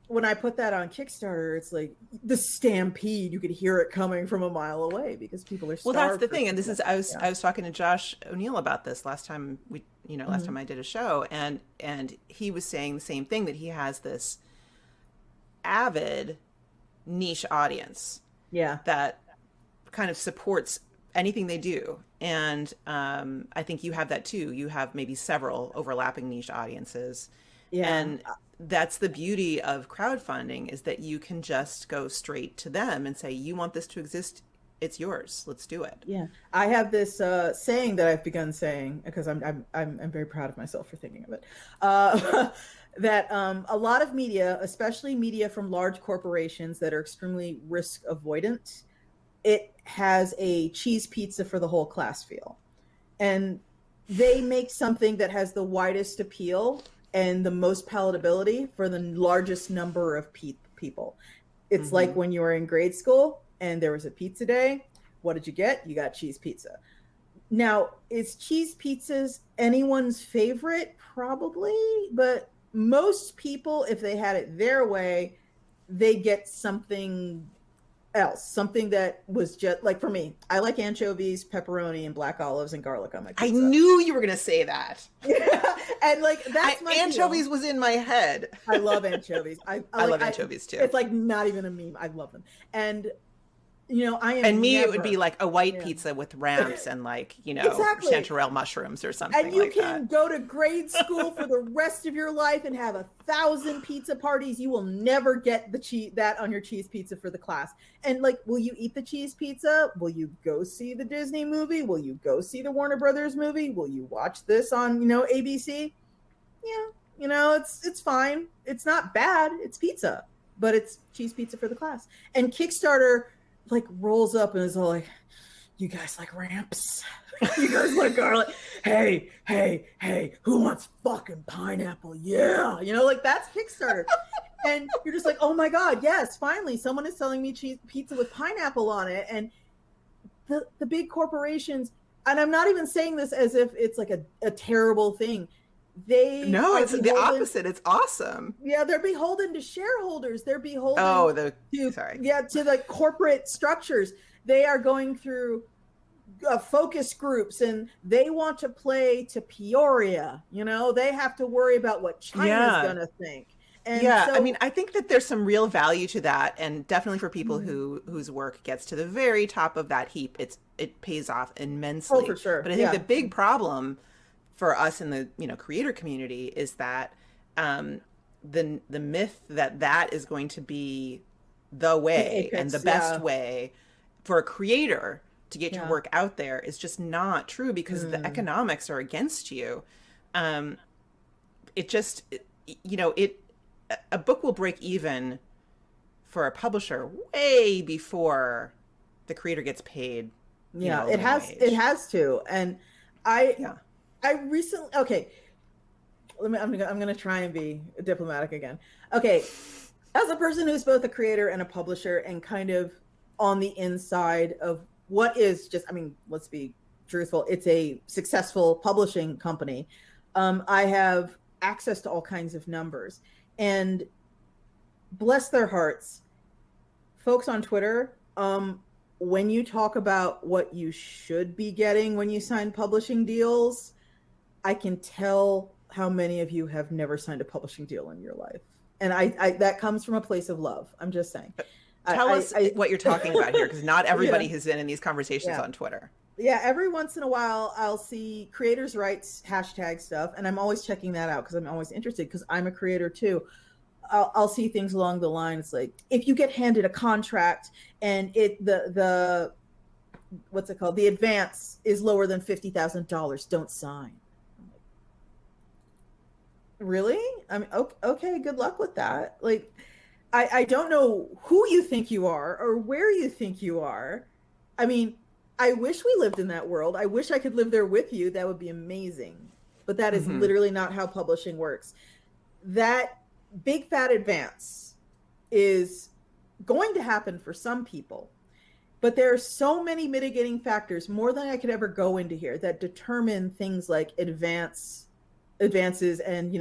when I put that on Kickstarter, it's like the stampede. You could hear it coming from a mile away because people are starved. Well, that's the thing. And this is, I was talking to Josh O'Neill about this last time time I did a show, and he was saying the same thing, that he has this avid niche audience. Yeah. That kind of supports anything they do. And I think you have that too. You have maybe several overlapping niche audiences. Yeah. And that's the beauty of crowdfunding, is that you can just go straight to them and say, you want this to exist, it's yours, let's do it. Yeah, I have this saying that I've begun saying, because I'm very proud of myself for thinking of it. That a lot of media, especially media from large corporations that are extremely risk avoidant, it has a cheese pizza for the whole class feel, and they make something that has the widest appeal and the most palatability for the largest number of people. It's like when you were in grade school and there was a pizza day. What did you get? You got cheese pizza. Now, is cheese pizzas anyone's favorite? Probably, but most people, if they had it their way, they get something else, something that was just like, for me, I like anchovies, pepperoni, and black olives and garlic on my pizza. I knew you were going to say that. Yeah, and like that's my anchovies deal. was in my head. I love anchovies. I love anchovies too. It's like not even a meme. I love them. And I am. And me, never, it would be like a white pizza with ramps and like, Exactly. chanterelle mushrooms or something. And you like can go to grade school for the rest of your life and have 1,000 pizza parties. You will never get that on your cheese pizza for the class. And like, will you eat the cheese pizza? Will you go see the Disney movie? Will you go see the Warner Brothers movie? Will you watch this on, ABC? Yeah, it's fine. It's not bad. It's pizza, but it's cheese pizza for the class. And Kickstarter like rolls up and is all like, you guys like ramps? You guys like garlic? Hey, who wants fucking pineapple? Yeah. Like that's Kickstarter. And you're just like, oh my God, yes, finally someone is selling me cheese pizza with pineapple on it. And the big corporations, and I'm not even saying this as if it's like a terrible thing. It's the opposite. It's awesome. Yeah, they're beholden to shareholders. They're beholden to the corporate structures. They are going through focus groups, and they want to play to Peoria. They have to worry about what China's going to think. And I think that there's some real value to that, and definitely for people whose work gets to the very top of that heap, it pays off immensely. Oh, for sure. But I think the big problem for us in the creator community is that the myth that is going to be the way and the best way for a creator to get your work out there is just not true, because the economics are against you. A book will break even for a publisher way before the creator gets paid. It has to. And I recently, I'm going to try and be diplomatic again. Okay. As a person who's both a creator and a publisher and kind of on the inside of what is let's be truthful. It's a successful publishing company. I have access to all kinds of numbers, and bless their hearts, folks on Twitter, when you talk about what you should be getting when you sign publishing deals, I can tell how many of you have never signed a publishing deal in your life. And I that comes from a place of love. I'm just saying. Tell us what you're talking about here, because not everybody has been in these conversations on Twitter. Yeah, every once in a while, I'll see creators' rights hashtag stuff, and I'm always checking that out because I'm always interested, because I'm a creator too. I'll see things along the lines like, if you get handed a contract and the what's it called? The advance is lower than $50,000, don't sign. Really? I mean, okay, good luck with that. Like, I don't know who you think you are or where you think you are. I mean, I wish we lived in that world. I wish I could live there with you. That would be amazing. But that is literally not how publishing works. That big fat advance is going to happen for some people. But there are so many mitigating factors, more than I could ever go into here, that determine things like advances and,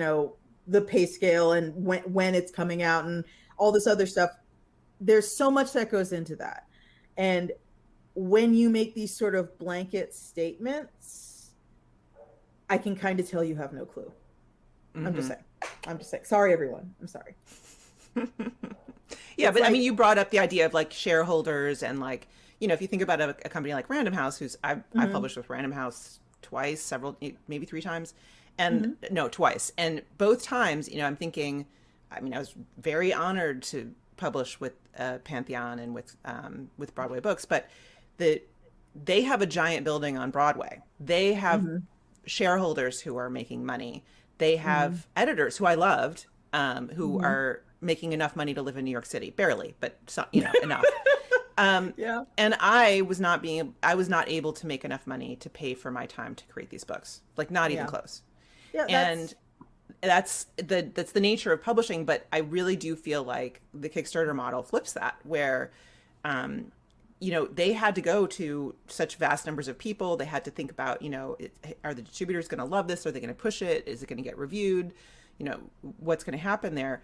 the pay scale and when it's coming out and all this other stuff. There's so much that goes into that. And when you make these sort of blanket statements, I can kind of tell you have no clue. I'm just saying. Sorry, everyone. I'm sorry. Yeah, but I mean, you brought up the idea of like shareholders and like, if you think about a company like Random House, I published with Random House twice, several, maybe three times. And no, twice. And both times, I'm thinking, I mean, I was very honored to publish with Pantheon and with Broadway Books, but they have a giant building on Broadway. They have shareholders who are making money. They have editors who I loved, who are making enough money to live in New York City, barely, but enough. And I was not able to make enough money to pay for my time to create these books, like not even close. Yeah, and that's the nature of publishing. But I really do feel like the Kickstarter model flips that, where, they had to go to such vast numbers of people. They had to think about, are the distributors going to love this? Are they going to push it? Is it going to get reviewed? What's going to happen there?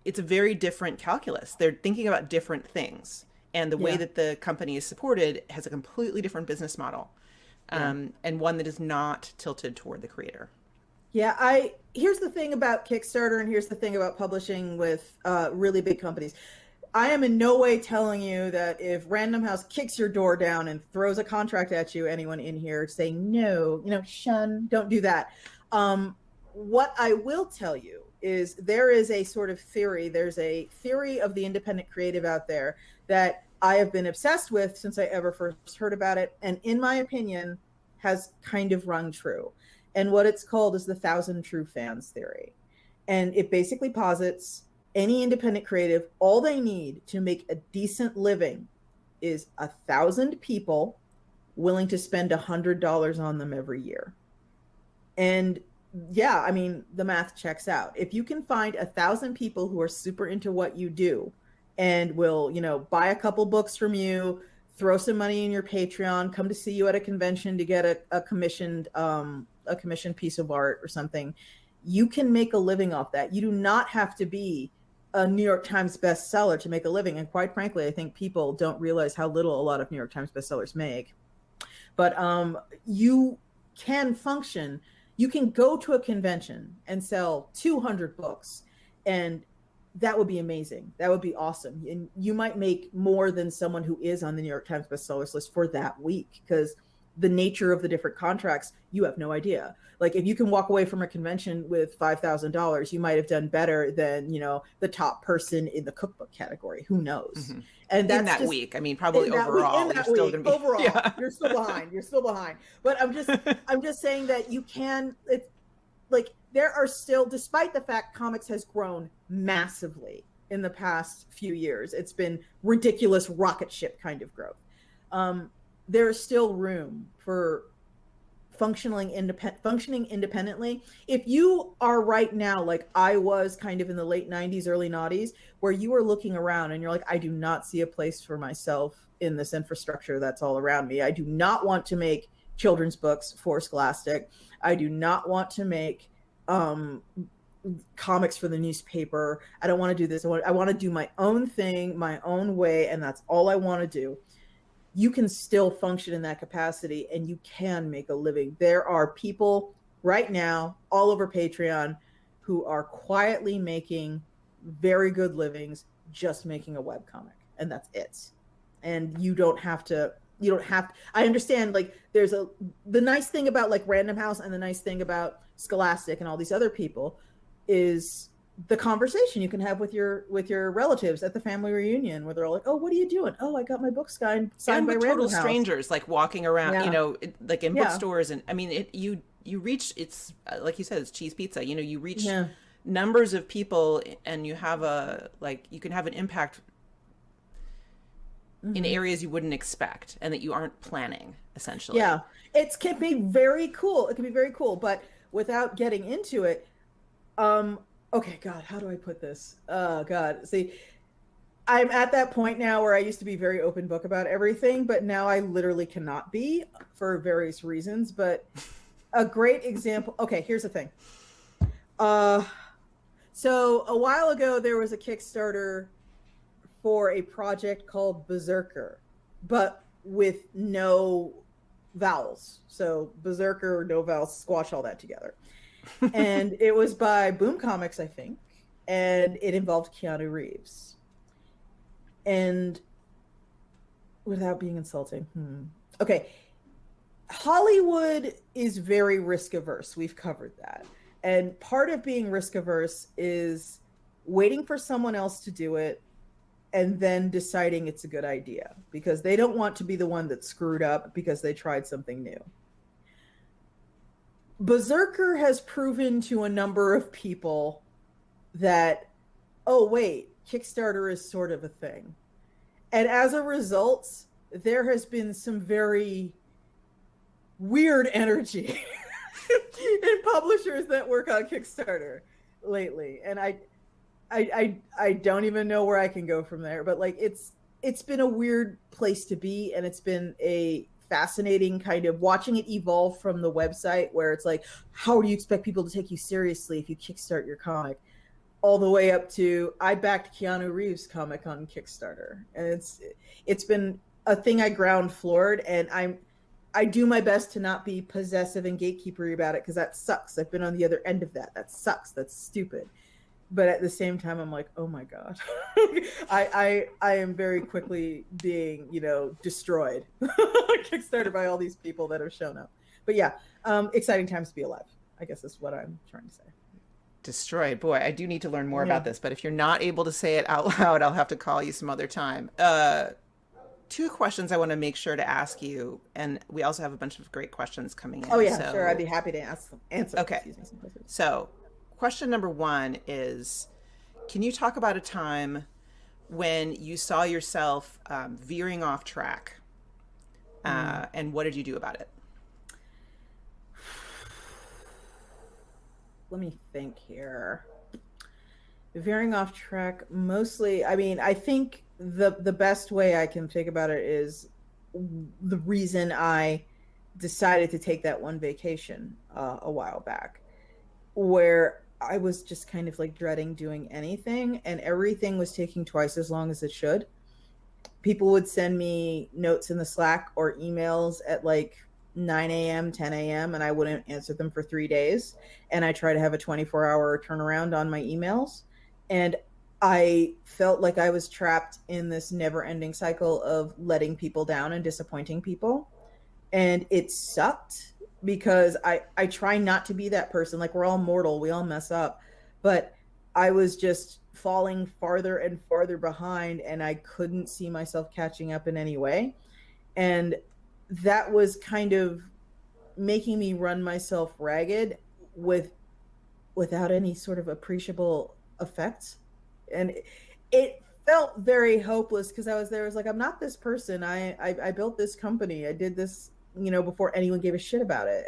It's a very different calculus. They're thinking about different things. And the way that the company is supported has a completely different business model. And one that is not tilted toward the creator. Yeah, here's the thing about Kickstarter, and here's the thing about publishing with really big companies. I am in no way telling you that if Random House kicks your door down and throws a contract at you, anyone in here saying no, shun, don't do that. What I will tell you is there is a sort of theory. There's a theory of the independent creative out there that I have been obsessed with since I ever first heard about it, and in my opinion has kind of rung true. And what it's called is the 1,000 true fans theory. And it basically posits any independent creative, all they need to make a decent living is 1,000 people willing to spend $100 on them every year. And yeah, I mean, the math checks out. If you can find 1,000 people who are super into what you do and will, buy a couple books from you, throw some money in your Patreon, come to see you at a convention to get a commissioned piece of art or something, you can make a living off that. You do not have to be a New York Times bestseller to make a living. And quite frankly, I think people don't realize how little a lot of New York Times bestsellers make. But you can function. You can go to a convention and sell 200 books, and that would be amazing. That would be awesome. And you might make more than someone who is on the New York Times bestsellers list for that week, because the nature of the different contracts, you have no idea. Like if you can walk away from a convention with $5,000, you might have done better than, the top person in the cookbook category. Who knows? And that's in that week. I mean, probably overall, you're still going to be overall. You're still behind. You're still behind. But I'm just saying that you can. It's like there are still, despite the fact comics has grown massively in the past few years, it's been ridiculous rocket ship kind of growth. There is still room for functioning independently. If you are right now, like I was kind of in the late 90s, early 90s, where you are looking around and you're like, I do not see a place for myself in this infrastructure that's all around me. I do not want to make children's books for Scholastic. I do not want to make comics for the newspaper. I don't want to do this. I want to do my own thing, my own way, and that's all I want to do. You can still function in that capacity and you can make a living. There are people right now all over Patreon who are quietly making very good livings just making a webcomic, and that's it. And you don't have to, I understand, like the nice thing about like Random House and the nice thing about Scholastic and all these other people is the conversation you can have with your relatives at the family reunion, where they're all like, "Oh, what are you doing? Oh, I got my book signed by total Random House." Strangers, like walking around, like in bookstores, and I mean, you reach. It's like you said, it's cheese pizza. You reach numbers of people, and you have you can have an impact in areas you wouldn't expect, and that you aren't planning. Essentially, it can be very cool. It can be very cool, but without getting into it, okay, God, how do I put this? Oh, God. See, I'm at that point now where I used to be very open book about everything, but now I literally cannot be for various reasons. But a great example. Okay, here's the thing. So a while ago, there was a Kickstarter for a project called Berserker, but with no vowels. So Berserker, no vowels, squash all that together. And it was by Boom Comics, I think, and it involved Keanu Reeves. And without being insulting, okay, Hollywood is very risk averse. We've covered that. And part of being risk averse is waiting for someone else to do it and then deciding it's a good idea because they don't want to be the one that screwed up because they tried something new. Berserker has proven to a number of people that, oh, wait, Kickstarter is sort of a thing. And as a result, there has been some very weird energy in publishers that work on Kickstarter lately. And I don't even know where I can go from there, but like it's been a weird place to be, and it's been a fascinating kind of watching it evolve from the website where it's like, how do you expect people to take you seriously if you kickstart your comic, all the way up to I backed Keanu Reeves' comic on Kickstarter, and it's been a thing I ground floored, and I do my best to not be possessive and gatekeepery about it because that sucks. I've been on the other end of that. That sucks. That's stupid. But at the same time, I'm like, oh my God, I am very quickly being, destroyed, Kickstarter by all these people that have shown up. But yeah, exciting times to be alive, I guess is what I'm trying to say. Destroyed. Boy, I do need to learn more about this, but if you're not able to say it out loud, I'll have to call you some other time. Two questions I want to make sure to ask you, and we also have a bunch of great questions coming in. Oh yeah, sure. I'd be happy to answer. Okay. So question number one is, can you talk about a time when you saw yourself veering off track, and what did you do about it? Let me think here. Veering off track, mostly, I mean, I think the best way I can think about it is the reason I decided to take that one vacation a while back, where I was just kind of like dreading doing anything, and everything was taking twice as long as it should. People would send me notes in the Slack or emails at like 9 a.m., 10 a.m., and I wouldn't answer them for 3 days. And I try to have a 24-hour turnaround on my emails. And I felt like I was trapped in this never-ending cycle of letting people down and disappointing people. And it sucked because I try not to be that person. Like, we're all mortal, we all mess up. But I was just falling farther and farther behind, and I couldn't see myself catching up in any way. And that was kind of making me run myself ragged without any sort of appreciable effects. And it felt very hopeless because I was like, I'm not this person. I built this company. I did this, before anyone gave a shit about it.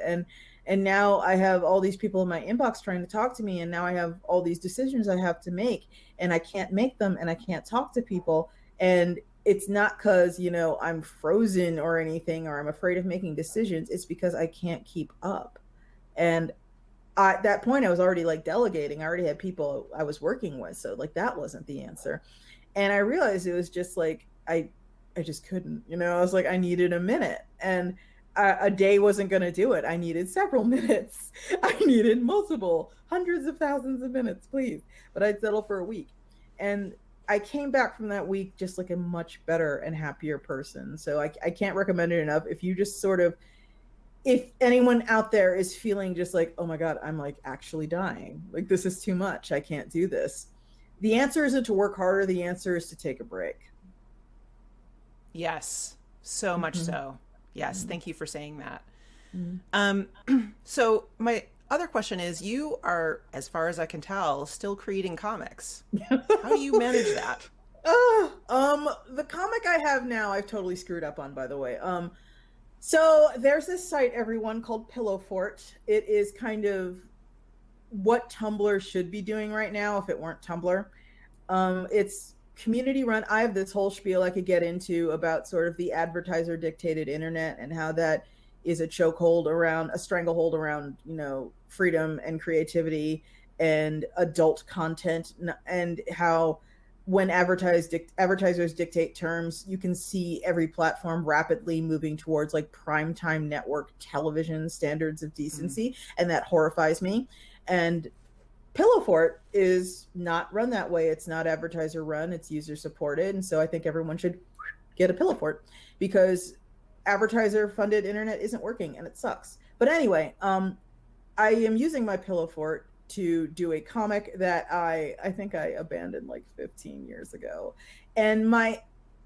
And now I have all these people in my inbox trying to talk to me. And now I have all these decisions I have to make, and I can't make them, and I can't talk to people. And it's not because, I'm frozen or anything, or I'm afraid of making decisions. It's because I can't keep up. And at that point, I was already like delegating. I already had people I was working with. So like that wasn't the answer. And I realized it was just like, I just couldn't, I was like, I needed a minute. And a day wasn't going to do it. I needed several minutes. I needed multiple hundreds of thousands of minutes, please. But I'd settle for a week. And I came back from that week just like a much better and happier person. So I can't recommend it enough. If you just sort of, if anyone out there is feeling just like, oh my God, I'm like actually dying. Like, this is too much. I can't do this. The answer isn't to work harder. The answer is to take a break. Yes, so much so. Yes, thank you for saying that. Mm-hmm. So my other question is, you are, as far as I can tell, still creating comics. How do you manage that? The comic I have now, I've totally screwed up on, by the way. So there's this site, everyone, called Pillow Fort. It is kind of what Tumblr should be doing right now if it weren't Tumblr. It's community run. I have this whole spiel I could get into about sort of the advertiser dictated internet and how that is a chokehold around, a stranglehold around, freedom and creativity and adult content, and how when advertisers dictate terms, you can see every platform rapidly moving towards like primetime network television standards of decency. And that horrifies me. And Pillow Fort is not run that way. It's not advertiser run. It's user supported. And so I think everyone should get a Pillow Fort, because advertiser funded internet isn't working and it sucks. But anyway, I am using my pillow fort to do a comic that I think I abandoned like 15 years ago. And my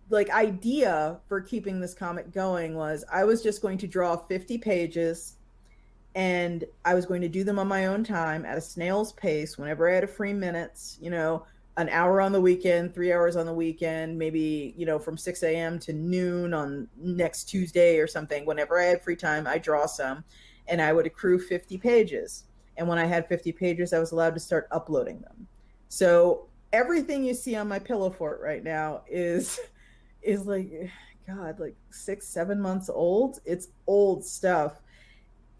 like idea for keeping this comic going was I was just going to draw 50 pages and I was going to do them on my own time at a snail's pace whenever I had a free minutes, you know, an hour on the weekend, 3 hours on the weekend, maybe, you know, from 6 a.m. to noon on next Tuesday or something. Whenever I had free time, I draw some and I would accrue 50 pages. And when I had 50 pages, I was allowed to start uploading them. So everything you see on my pillow fort right now is like, God, like 6-7 months old. It's old stuff.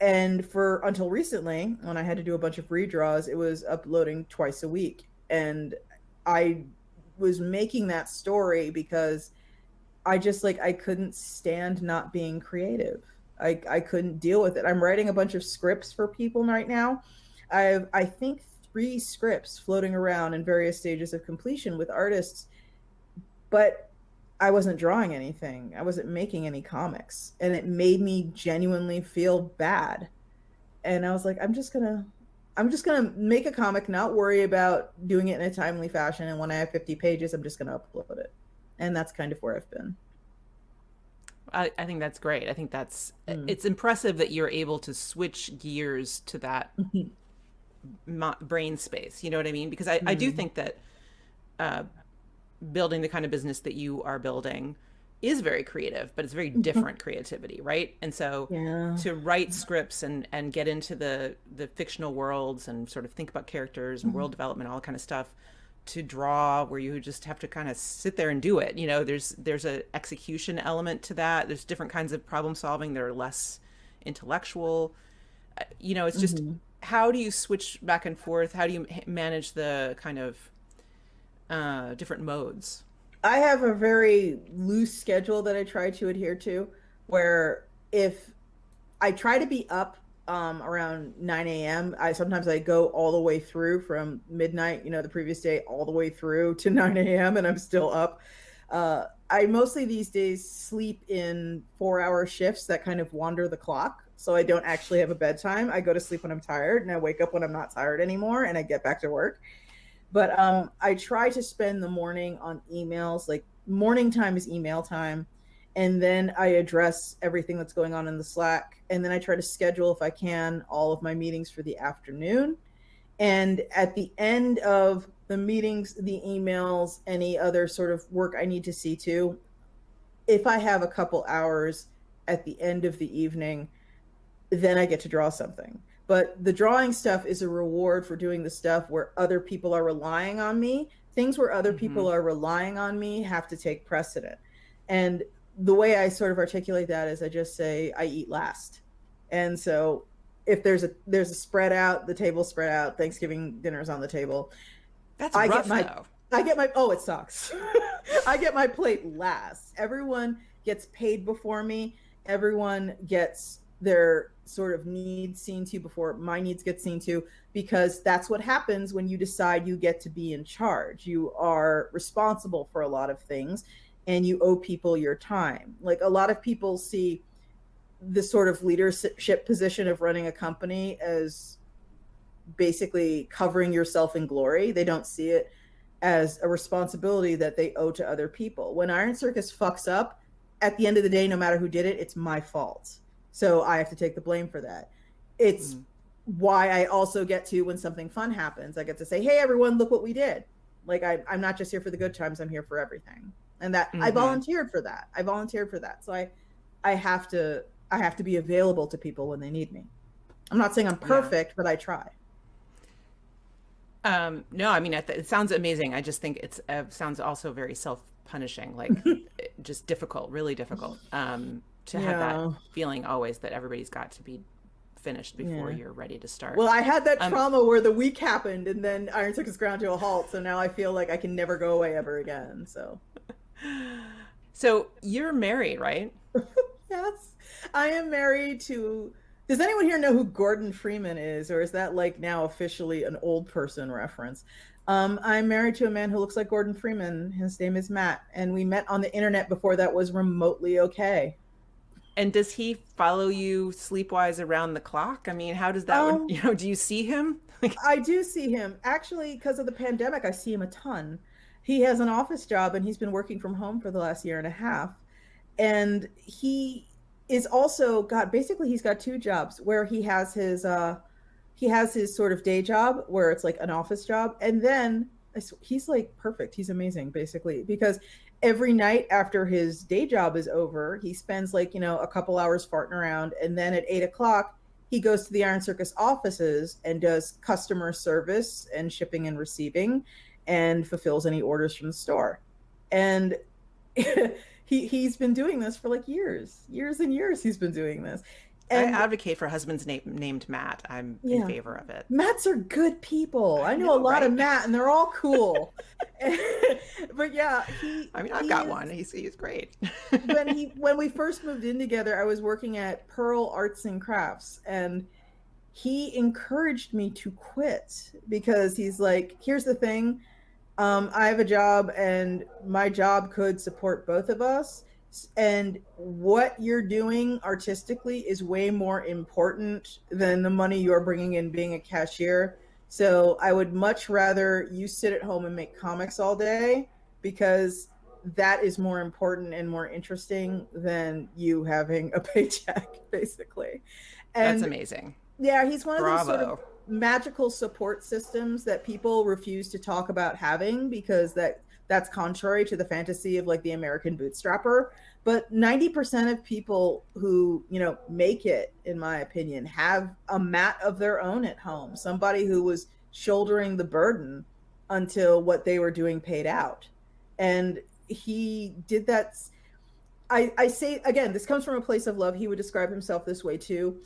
And for until recently, when I had to do a bunch of redraws, it was uploading twice a week. And I was making that story because I just like, I couldn't stand not being creative. I couldn't deal with it. I'm writing a bunch of scripts for people right now. I think 3 scripts floating around in various stages of completion with artists, but I wasn't drawing anything. I wasn't making any comics, and it made me genuinely feel bad. And I was like, I'm just gonna make a comic, not worry about doing it in a timely fashion. And when I have 50 pages, I'm just gonna upload it. And that's kind of where I've been. I think that's great. I think that's it's impressive that you're able to switch gears to that brain space. You know what I mean? Because I do think that building the kind of business that you are building is very creative, but it's very different creativity, right? And so to write scripts and get into the fictional worlds and sort of think about characters and world development, all that kind of stuff, to draw where you just have to kind of sit there and do it. You know, there's a execution element to that. There's different kinds of problem solving that are less intellectual. You know, it's just how do you switch back and forth? How do you manage the kind of different modes? I have a very loose schedule that I try to adhere to, where if I try to be up around 9 a.m. Sometimes I go all the way through from midnight, you know, the previous day, all the way through to 9 a.m. and I'm still up. I mostly these days sleep in 4-hour shifts that kind of wander the clock. So I don't actually have a bedtime. I go to sleep when I'm tired and I wake up when I'm not tired anymore and I get back to work. But I try to spend the morning on emails. Like morning time is email time. And then I address everything that's going on in the Slack. And then I try to schedule, if I can, all of my meetings for the afternoon. And at the end of the meetings, the emails, any other sort of work I need to see to, if I have a couple hours at the end of the evening, then I get to draw something. But the drawing stuff is a reward for doing the stuff where other people are relying on me. Things where other people are relying on me have to take precedent. And the way I sort of articulate that is I just say I eat last. And so if there's a spread out, the table's spread out, Thanksgiving dinner's on the table. That's rough, though. Oh, it sucks. I get my plate last. Everyone gets paid before me. Everyone gets their sort of needs seen to before my needs get seen to, because that's what happens when you decide you get to be in charge. You are responsible for a lot of things and you owe people your time. Like a lot of people see this sort of leadership position of running a company as basically covering yourself in glory. They don't see it as a responsibility that they owe to other people. When Iron Circus fucks up, at the end of the day, no matter who did it, it's my fault. So I have to take the blame for that. It's why I also get to, when something fun happens, I get to say, hey, everyone, look what we did. Like, I'm not just here for the good times, I'm here for everything. And that I volunteered for that. So I have to be available to people when they need me. I'm not saying I'm perfect, but I try. No, I mean, it sounds amazing. I just think it sounds also very self-punishing, like just difficult, really difficult. To have that feeling always that everybody's got to be finished before you're ready to start. Well, I had that trauma where the week happened and then Iron Circus ground to a halt. So now I feel like I can never go away ever again. So you're married, right? Yes, I am married to. Does anyone here know who Gordon Freeman is, or is that like now officially an old person reference? I'm married to a man who looks like Gordon Freeman. His name is Matt, and we met on the internet before that was remotely okay. And does he follow you sleepwise around the clock? I mean, how does that would, Um, do you see him? I do see him. Actually, because of the pandemic, I see him a ton. He has an office job and he's been working from home for the last year and a half. And he is also got basically he's got two jobs where he has his sort of day job where it's like an office job, and then he's like perfect. He's amazing basically because every night after his day job is over, he spends like, a couple hours farting around, and then at 8 o'clock he goes to the Iron Circus offices and does customer service and shipping and receiving and fulfills any orders from the store. And he's been doing this for like years and years. He's been doing this. I And advocate for husbands named Matt. I'm in yeah, favor of it. Matts are good people. I I know a know, lot of right? Matt, and they're all cool. But yeah, I mean, I've got one. He's great. when we first moved in together, I was working at Pearl Arts and Crafts, and he encouraged me to quit because he's like, "Here's the thing, I have a job, and my job could support both of us. And what you're doing artistically is way more important than the money you're bringing in being a cashier. So I would much rather you sit at home and make comics all day because that is more important and more interesting than you having a paycheck, basically." That's And amazing. yeah, he's one of those sort of Bravo. magical support systems that people refuse to talk about having because that's contrary to the fantasy of like the American bootstrapper. But 90% of people who, make it, in my opinion, have a mat of their own at home, somebody who was shouldering the burden until what they were doing paid out. And he did that. I say again, this comes from a place of love. He would describe himself this way too.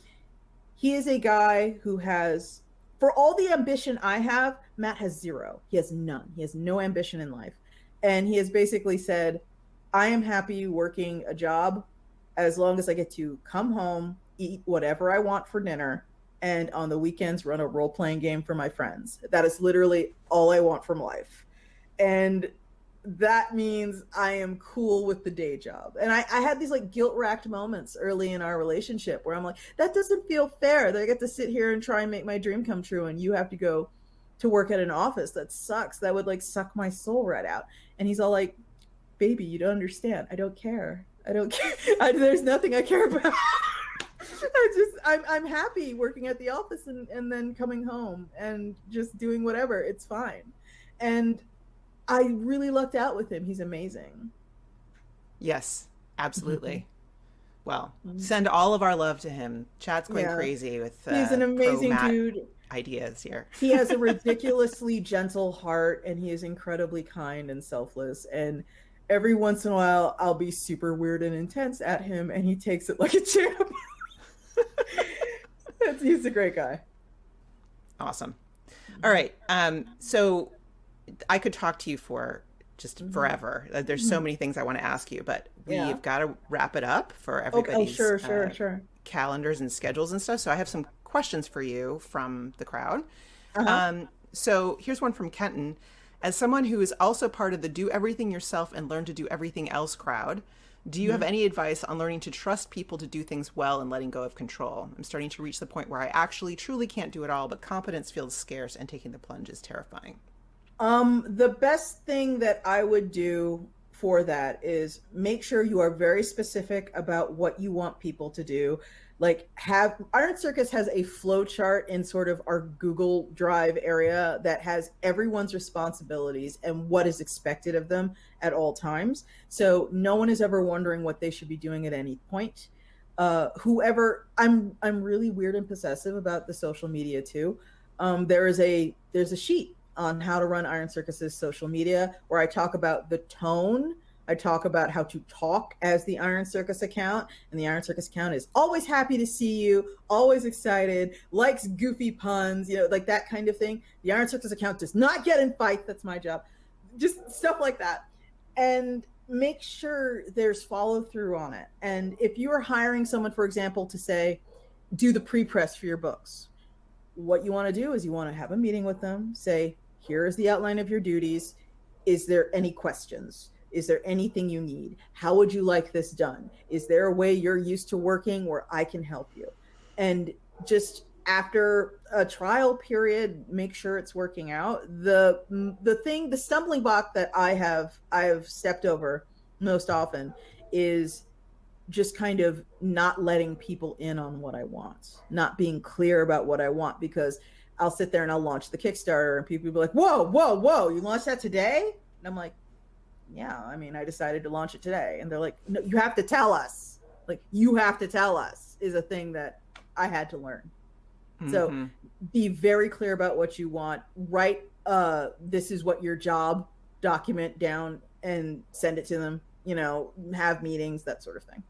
He is a guy who has, for all the ambition I have, Matt has zero. He has none. He has no ambition in life. And he has basically said, I am happy working a job as long as I get to come home, eat whatever I want for dinner, and on the weekends run a role-playing game for my friends. That is literally all I want from life. And that means I am cool with the day job. And I had these like guilt-racked moments early in our relationship where I'm like, that doesn't feel fair that I get to sit here and try and make my dream come true and you have to go to work at an office. That sucks. That would like suck my soul right out. And he's all like, baby, you don't understand. I don't care. I don't care. There's nothing I care about. I'm happy working at the office and then coming home and just doing whatever. It's fine. And I really lucked out with him. He's amazing. Yes, absolutely. Well, send all of our love to him. Chat's going Yeah. crazy with He's an pro amazing Matt dude. ideas here. He has a ridiculously gentle heart and he is incredibly kind and selfless. And every once in a while, I'll be super weird and intense at him and he takes it like a champ. He's a great guy. Awesome. All right. So I could talk to you for just forever. There's so many things I want to ask you, but Yeah. we've got to wrap it up for Okay. everybody's Sure. calendars and schedules and stuff. So I have some questions for you from the crowd. Uh-huh. So here's one from Kenton. As someone who is also part of the do everything yourself and learn to do everything else crowd, do you have any advice on learning to trust people to do things well and letting go of control? I'm starting to reach the point where I actually truly can't do it all, but competence feels scarce and taking the plunge is terrifying. The best thing that I would do for that is make sure you are very specific about what you want people to do. Like have Iron Circus has a flow chart in sort of our Google Drive area that has everyone's responsibilities and what is expected of them at all times. So no one is ever wondering what they should be doing at any point. Whoever I'm really weird and possessive about the social media too. There's a sheet on how to run Iron Circus's social media where I talk about the tone. I talk about how to talk as the Iron Circus account, and the Iron Circus account is always happy to see you, always excited, likes goofy puns, like that kind of thing. The Iron Circus account does not get in fights. That's my job. Just stuff like that. And make sure there's follow through on it. And if you are hiring someone, for example, to say, do the pre-press for your books, what you want to do is you want to have a meeting with them, say, here is the outline of your duties. Is there any questions? Is there anything you need? How would you like this done? Is there a way you're used to working where I can help you? And just after a trial period, make sure it's working out. The stumbling block that I've stepped over most often is just kind of not letting people in on what I want, not being clear about what I want, because I'll sit there and I'll launch the Kickstarter and people will be like, whoa, you launched that today? And I'm like, yeah, I mean, I decided to launch it today. And they're like, no, you have to tell us. Like, you have to tell us is a thing that I had to learn. Mm-hmm. So be very clear about what you want. Write, this is what your job, document down and send it to them, have meetings, that sort of thing.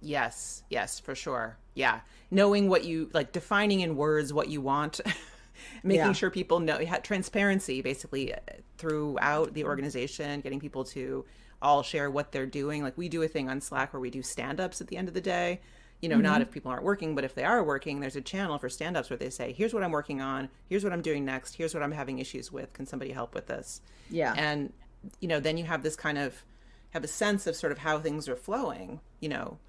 Yes, for sure. Yeah. Knowing what you like, defining in words what you want, making sure people know, transparency basically throughout the organization, getting people to all share what they're doing. Like, we do a thing on Slack where we do stand-ups at the end of the day, not if people aren't working, but if they are working, there's a channel for stand-ups where they say, here's what I'm working on, here's what I'm doing next, here's what I'm having issues with, can somebody help with this? Yeah. And, then you have this kind of, have a sense of sort of how things are flowing,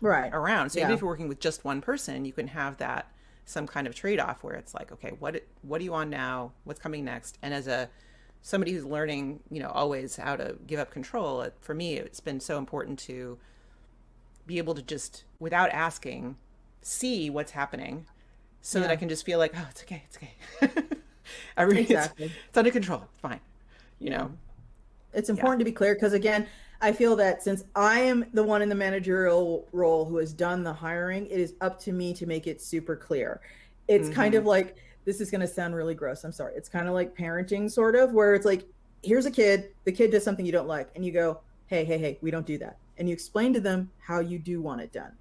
right around. So even if you're working with just one person, you can have that some kind of trade-off where it's like, okay, what are you on now? What's coming next? And as somebody who's learning, always how to give up control, for me, it's been so important to be able to just, without asking, see what's happening so that I can just feel like, oh, it's okay. Exactly. It's under control. It's fine. It's important to be clear because, again, I feel that since I am the one in the managerial role who has done the hiring, it is up to me to make it super clear. It's kind of like, this is going to sound really gross, I'm sorry. It's kind of like parenting, sort of, where it's like, here's a kid, the kid does something you don't like, and you go, hey, we don't do that. And you explain to them how you do want it done.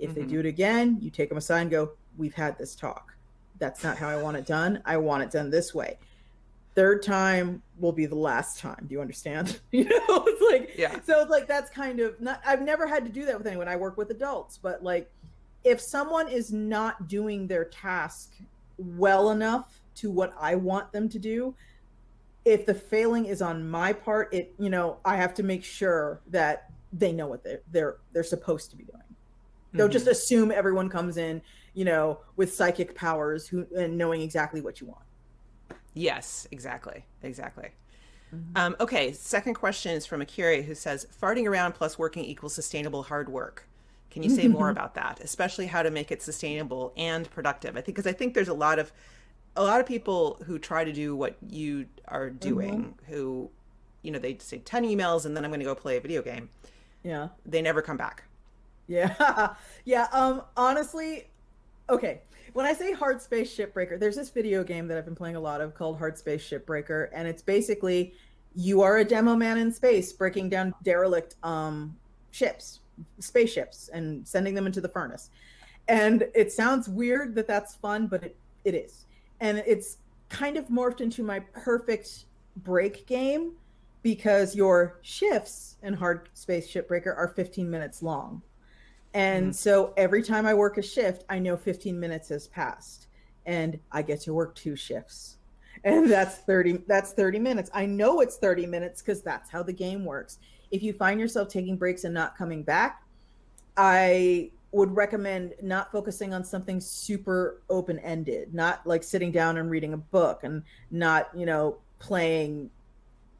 If they do it again, you take them aside and go, we've had this talk. That's not how I want it done. I want it done this way. Third time will be the last time. Do you understand? It's like, so it's like, that's kind of not, I've never had to do that with anyone. I work with adults, but like, if someone is not doing their task well enough to what I want them to do, if the failing is on my part, I have to make sure that they know what they're supposed to be doing. They'll just assume everyone comes in, with psychic powers and knowing exactly what you want. Yes, exactly. Okay, second question is from Akira, who says, farting around plus working equals sustainable hard work. Can you say more about that, especially how to make it sustainable and productive? I think there's a lot of people who try to do what you are doing, who, they say 10 emails and then I'm going to go play a video game. Yeah. They never come back. Yeah. Honestly, okay. When I say Hard Space Shipbreaker, there's this video game that I've been playing a lot of called Hard Space Shipbreaker, and it's basically you are a demo man in space breaking down derelict spaceships, and sending them into the furnace. And it sounds weird that that's fun, but it is. And it's kind of morphed into my perfect break game because your shifts in Hard Space Shipbreaker are 15 minutes long. And so every time I work a shift, I know 15 minutes has passed and I get to work 2 shifts. And that's 30 minutes. I know it's 30 minutes because that's how the game works. If you find yourself taking breaks and not coming back, I would recommend not focusing on something super open-ended, not like sitting down and reading a book and not, playing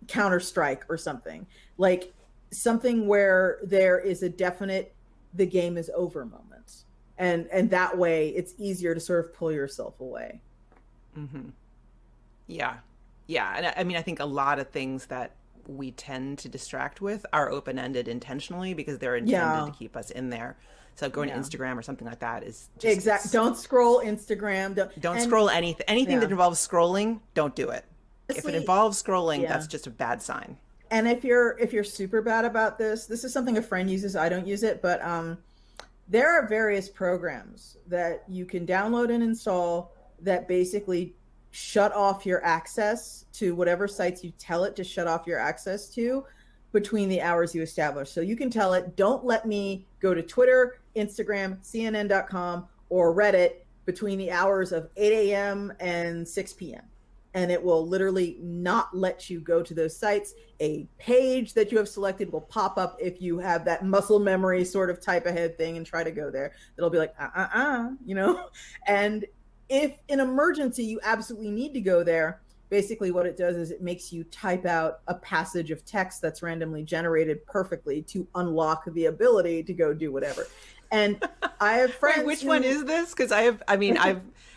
Counter-Strike or something. Like something where there is a definite the game is over moment. And that way it's easier to sort of pull yourself away. Yeah. And I mean, I think a lot of things that we tend to distract with are open-ended intentionally because they're intended to keep us in there. So going to Instagram or something like that is just... Exactly. Don't scroll Instagram. Don't scroll anything. Anything that involves scrolling, don't do it. If it involves scrolling, that's just a bad sign. And if you're super bad about this is something a friend uses. I don't use it, but there are various programs that you can download and install that basically shut off your access to whatever sites you tell it to shut off your access to between the hours you establish. So you can tell it, don't let me go to Twitter, Instagram, CNN.com, or Reddit between the hours of 8 a.m. and 6 p.m. and it will literally not let you go to those sites. A page that you have selected will pop up if you have that muscle memory sort of type ahead thing and try to go there. It'll be like, you know? And if in emergency you absolutely need to go there, basically what it does is it makes you type out a passage of text that's randomly generated perfectly to unlock the ability to go do whatever. And I have friends. Wait, which one is this? Because I've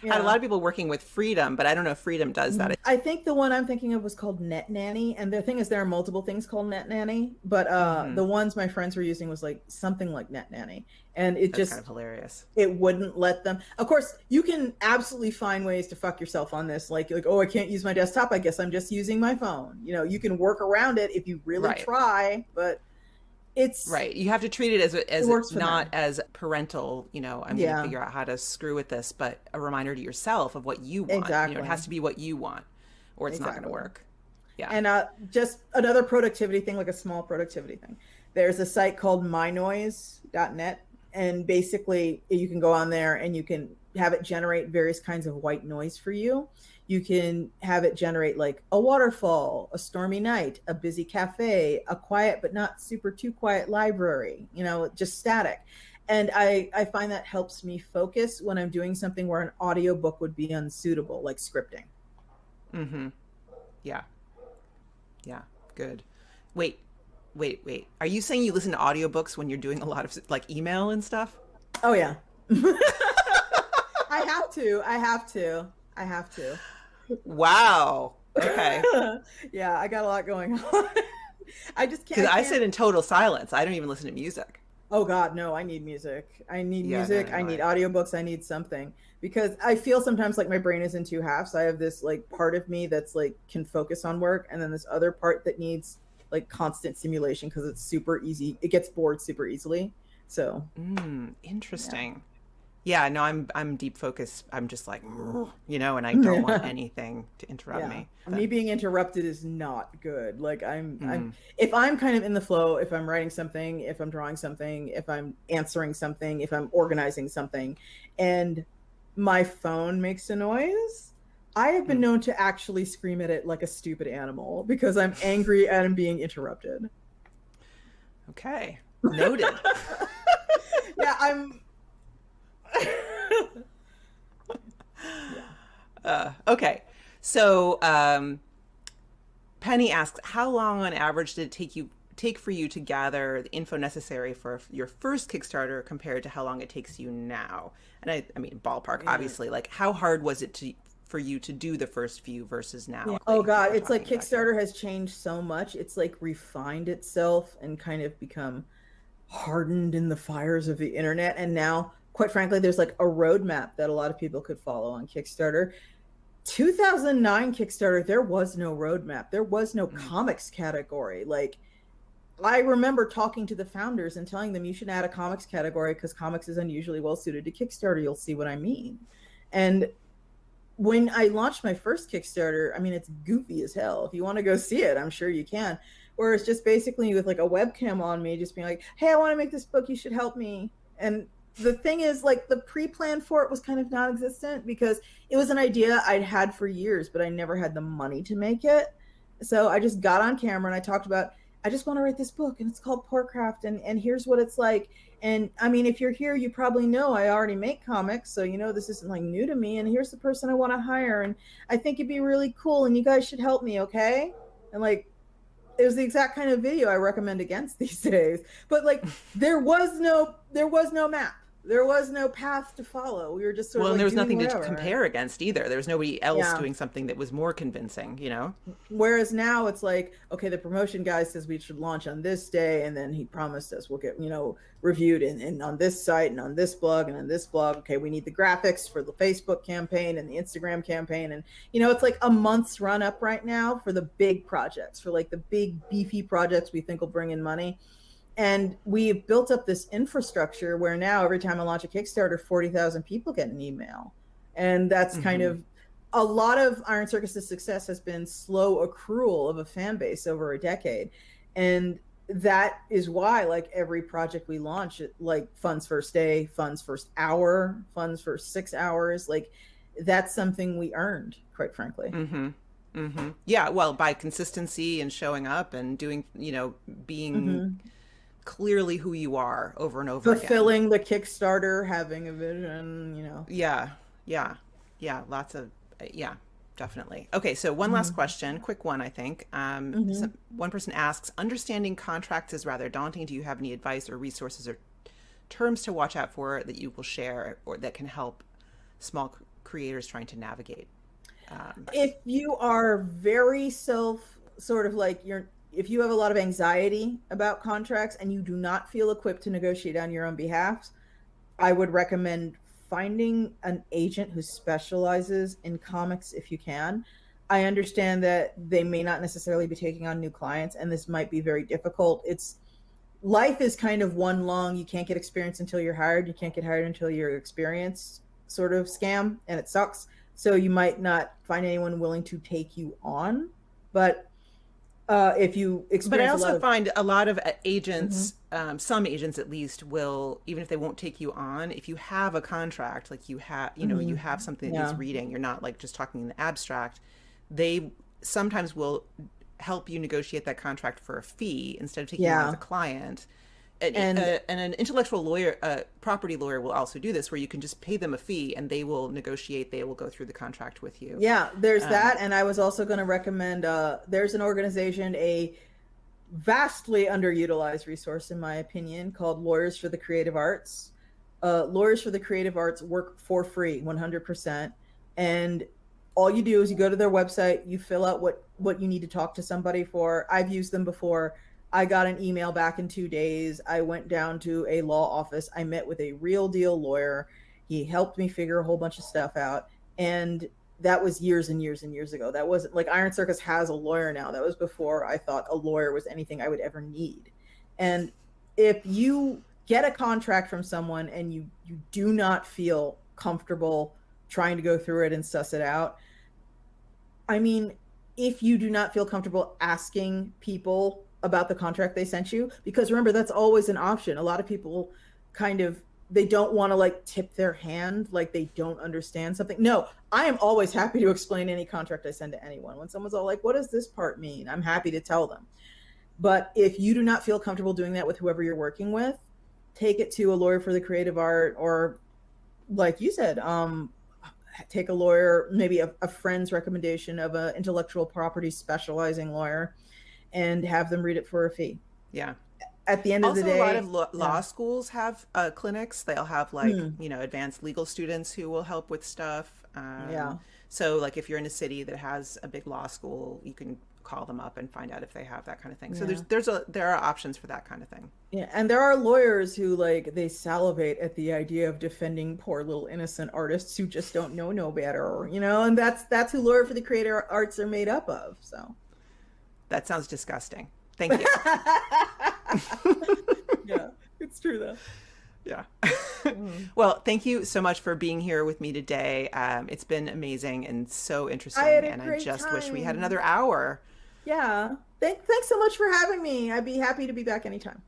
Yeah. had a lot of people working with Freedom, but I don't know if Freedom does that. I think the one I'm thinking of was called Net Nanny. And the thing is, there are multiple things called Net Nanny, but the ones my friends were using was like something like Net Nanny. And it That's just kind of hilarious. It wouldn't let them. Of course, you can absolutely find ways to fuck yourself on this. Like, oh, I can't use my desktop. I guess I'm just using my phone. You know, you can work around it if you really try, but it's right. You have to treat it as not as parental, you know, I'm going to figure out how to screw with this, but a reminder to yourself of what you want. Exactly. You know, it has to be what you want or it's not going to work. Yeah. And just another productivity thing, like a small productivity thing. There's a site called mynoise.net. And basically you can go on there and you can have it generate various kinds of white noise for you. You can have it generate like a waterfall, a stormy night, a busy cafe, a quiet but not super too quiet library, you know, just static. And I find that helps me focus when I'm doing something where an audiobook would be unsuitable, like scripting. Mm-hmm. Yeah. Yeah. Good. Wait. Are you saying you listen to audiobooks when you're doing a lot of like email and stuff? Oh yeah. I have to. Wow. Okay. Yeah, I got a lot going on. I just can't. Because I sit in total silence. I don't even listen to music. Oh God, no, I need music. I need music. No, I need audiobooks. I need something, because I feel sometimes like my brain is in two halves. I have this like part of me that's like can focus on work, and then this other part that needs like constant stimulation because it's super easy. It gets bored super easily. So interesting. Yeah, no, I'm deep focus. I'm just like, you know, and I don't want anything to interrupt me. Me being interrupted is not good. Like I'm if I'm kind of in the flow, if I'm writing something, if I'm drawing something, if I'm answering something, if I'm organizing something, and my phone makes a noise, I have been known to actually scream at it like a stupid animal because I'm angry at him being interrupted. Okay. Noted. Yeah, I'm... Okay. So Penny asks, how long on average did it take for you to gather the info necessary for your first Kickstarter compared to how long it takes you now? And I mean, ballpark, obviously. Like, how hard was it for you to do the first few versus now? Yeah. Oh God, it's like Kickstarter has changed so much. It's like refined itself and kind of become hardened in the fires of the internet. And now, quite frankly, there's like a roadmap that a lot of people could follow on Kickstarter. 2009 Kickstarter, there was no roadmap. There was no comics category. Like, I remember talking to the founders and telling them you should add a comics category because comics is unusually well suited to Kickstarter. You'll see what I mean. And when I launched my first Kickstarter, I mean, it's goofy as hell. If you want to go see it, I'm sure you can. Where it's just basically with like a webcam on me, just being like, hey, I want to make this book. You should help me. And the thing is, like, the pre-plan for it was kind of non-existent because it was an idea I'd had for years, but I never had the money to make it. So I just got on camera and I talked about, I just want to write this book and it's called Porcraft and here's what it's like. And I mean, if you're here, you probably know I already make comics. So, you know, this isn't like new to me. And here's the person I want to hire. And I think it'd be really cool. And you guys should help me. Okay. And like, it was the exact kind of video I recommend against these days. But like, there was no map. There was no path to follow. We were just sort of and there was nothing whatever. To compare against either. There was nobody else doing something that was more convincing, you know? Whereas now it's like, okay, the promotion guy says we should launch on this day. And then he promised us we'll get, you know, reviewed in on this site and on this blog and on this blog. Okay, we need the graphics for the Facebook campaign and the Instagram campaign. And, you know, it's like a month's run up right now for the big projects, for like the big beefy projects we think will bring in money. And we've built up this infrastructure where now every time I launch a Kickstarter, 40,000 people get an email. And that's kind of a lot of Iron Circus's success has been slow accrual of a fan base over a decade. And that is why, like, every project we launch, it, like, funds first day, funds first hour, funds for 6 hours. Like, that's something we earned, quite frankly. Yeah, well, by consistency and showing up and doing, being clearly who you are over and over again. Fulfilling the Kickstarter, having a vision. Yeah, yeah, yeah. Lots of, yeah, definitely. Okay, so one last question, quick one, I think. One person asks, understanding contracts is rather daunting. Do you have any advice or resources or terms to watch out for that you will share or that can help small creators trying to navigate? If you are very sort of like if you have a lot of anxiety about contracts and you do not feel equipped to negotiate on your own behalf, I would recommend finding an agent who specializes in comics if you can. I understand that they may not necessarily be taking on new clients, and this might be very difficult. Life is kind of one long, you can't get experience until you're hired, you can't get hired until you're experienced sort of scam, and it sucks. So you might not find anyone willing to take you on, but if you experience, but I also find a lot of agents, some agents at least, will, even if they won't take you on, if you have a contract, like you have, you have something that needs reading, you're not like just talking in the abstract. They sometimes will help you negotiate that contract for a fee instead of taking you on as a client. And an intellectual lawyer, property lawyer will also do this, where you can just pay them a fee and they will negotiate. They will go through the contract with you. Yeah, there's that. And I was also going to recommend, there's an organization, a vastly underutilized resource, in my opinion, called Lawyers for the Creative Arts. Lawyers for the Creative Arts work for free, 100%. And all you do is you go to their website, you fill out what you need to talk to somebody for. I've used them before. I got an email back in 2 days. I went down to a law office. I met with a real deal lawyer. He helped me figure a whole bunch of stuff out. And that was years and years and years ago. That wasn't like Iron Circus has a lawyer now. That was before I thought a lawyer was anything I would ever need. And if you get a contract from someone and you do not feel comfortable trying to go through it and suss it out, I mean, if you do not feel comfortable asking people about the contract they sent you, because remember, that's always an option. A lot of people they don't want to like tip their hand, like they don't understand something. No, I am always happy to explain any contract I send to anyone. When someone's all like, what does this part mean? I'm happy to tell them. But if you do not feel comfortable doing that with whoever you're working with, take it to a lawyer for the creative art, or like you said, take a lawyer, maybe a friend's recommendation of an intellectual property specializing lawyer, and have them read it for a fee. Yeah. At the end of the day, a lot of law schools have clinics. They'll have like, advanced legal students who will help with stuff. So like if you're in a city that has a big law school, you can call them up and find out if they have that kind of thing. So there are options for that kind of thing. Yeah, and there are lawyers who they salivate at the idea of defending poor little innocent artists who just don't know no better, and that's who Lawyer for the Creative Arts are made up of. So that sounds disgusting. Thank you. Yeah, it's true though. Yeah. Well, thank you so much for being here with me today. It's been amazing and so interesting. I just wish we had another hour. Yeah. Thanks so much for having me. I'd be happy to be back anytime.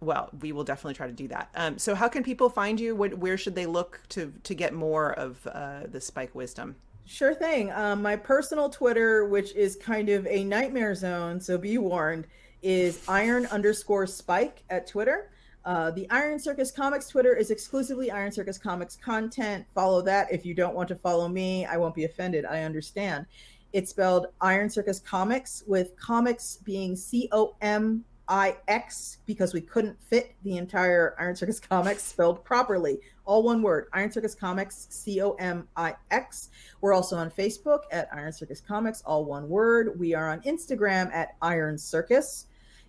Well, we will definitely try to do that. So how can people find you? Where should they look to get more of the Spike wisdom? Sure thing. My personal Twitter, which is kind of a nightmare zone, so be warned, is iron_spike at Twitter. The Iron Circus Comics Twitter is exclusively Iron Circus Comics content. Follow that. If you don't want to follow me, I won't be offended. I understand. It's spelled Iron Circus Comics, with comics being COMIX, because we couldn't fit the entire Iron Circus Comics spelled properly. All one word, Iron Circus Comics, COMIX. We're also on Facebook at Iron Circus Comics, all one word. We are on Instagram at Iron Circus.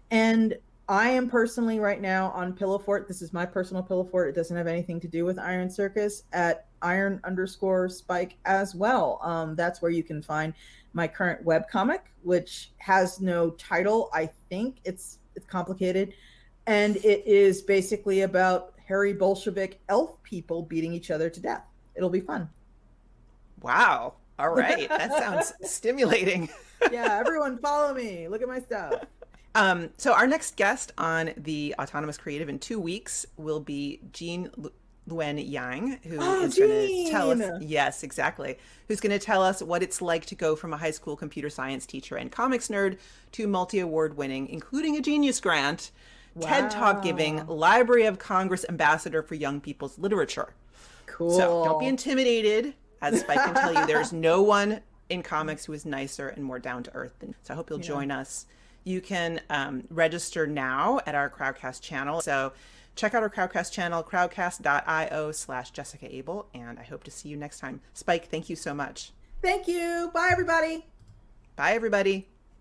And I am personally right now on Pillowfort. This is my personal Pillowfort. It doesn't have anything to do with Iron Circus, at iron_spike as well. That's where you can find my current webcomic, which has no title. I think it's complicated. And it is basically about hairy Bolshevik elf people beating each other to death. It'll be fun. Wow. All right. That sounds stimulating. Yeah, everyone follow me. Look at my stuff. So our next guest on the Autonomous Creative in 2 weeks will be Jean Luen Yang, who Oh, is going to tell us, Jean! yes, exactly, who's going to tell us what it's like to go from a high school computer science teacher and comics nerd to multi-award winning, including a Genius Grant, TED Talk giving, Wow. Library of Congress ambassador for young people's literature. So don't be Cool. intimidated. As Spike can tell you, there's no one in comics who is nicer and more down to earth. So I hope you'll Yeah. join us. You can register now at our Crowdcast channel. So check out our Crowdcast channel, crowdcast.io/Jessica Abel. And I hope to see you next time. Spike, thank you so much. Thank you. Bye, everybody. Bye, everybody.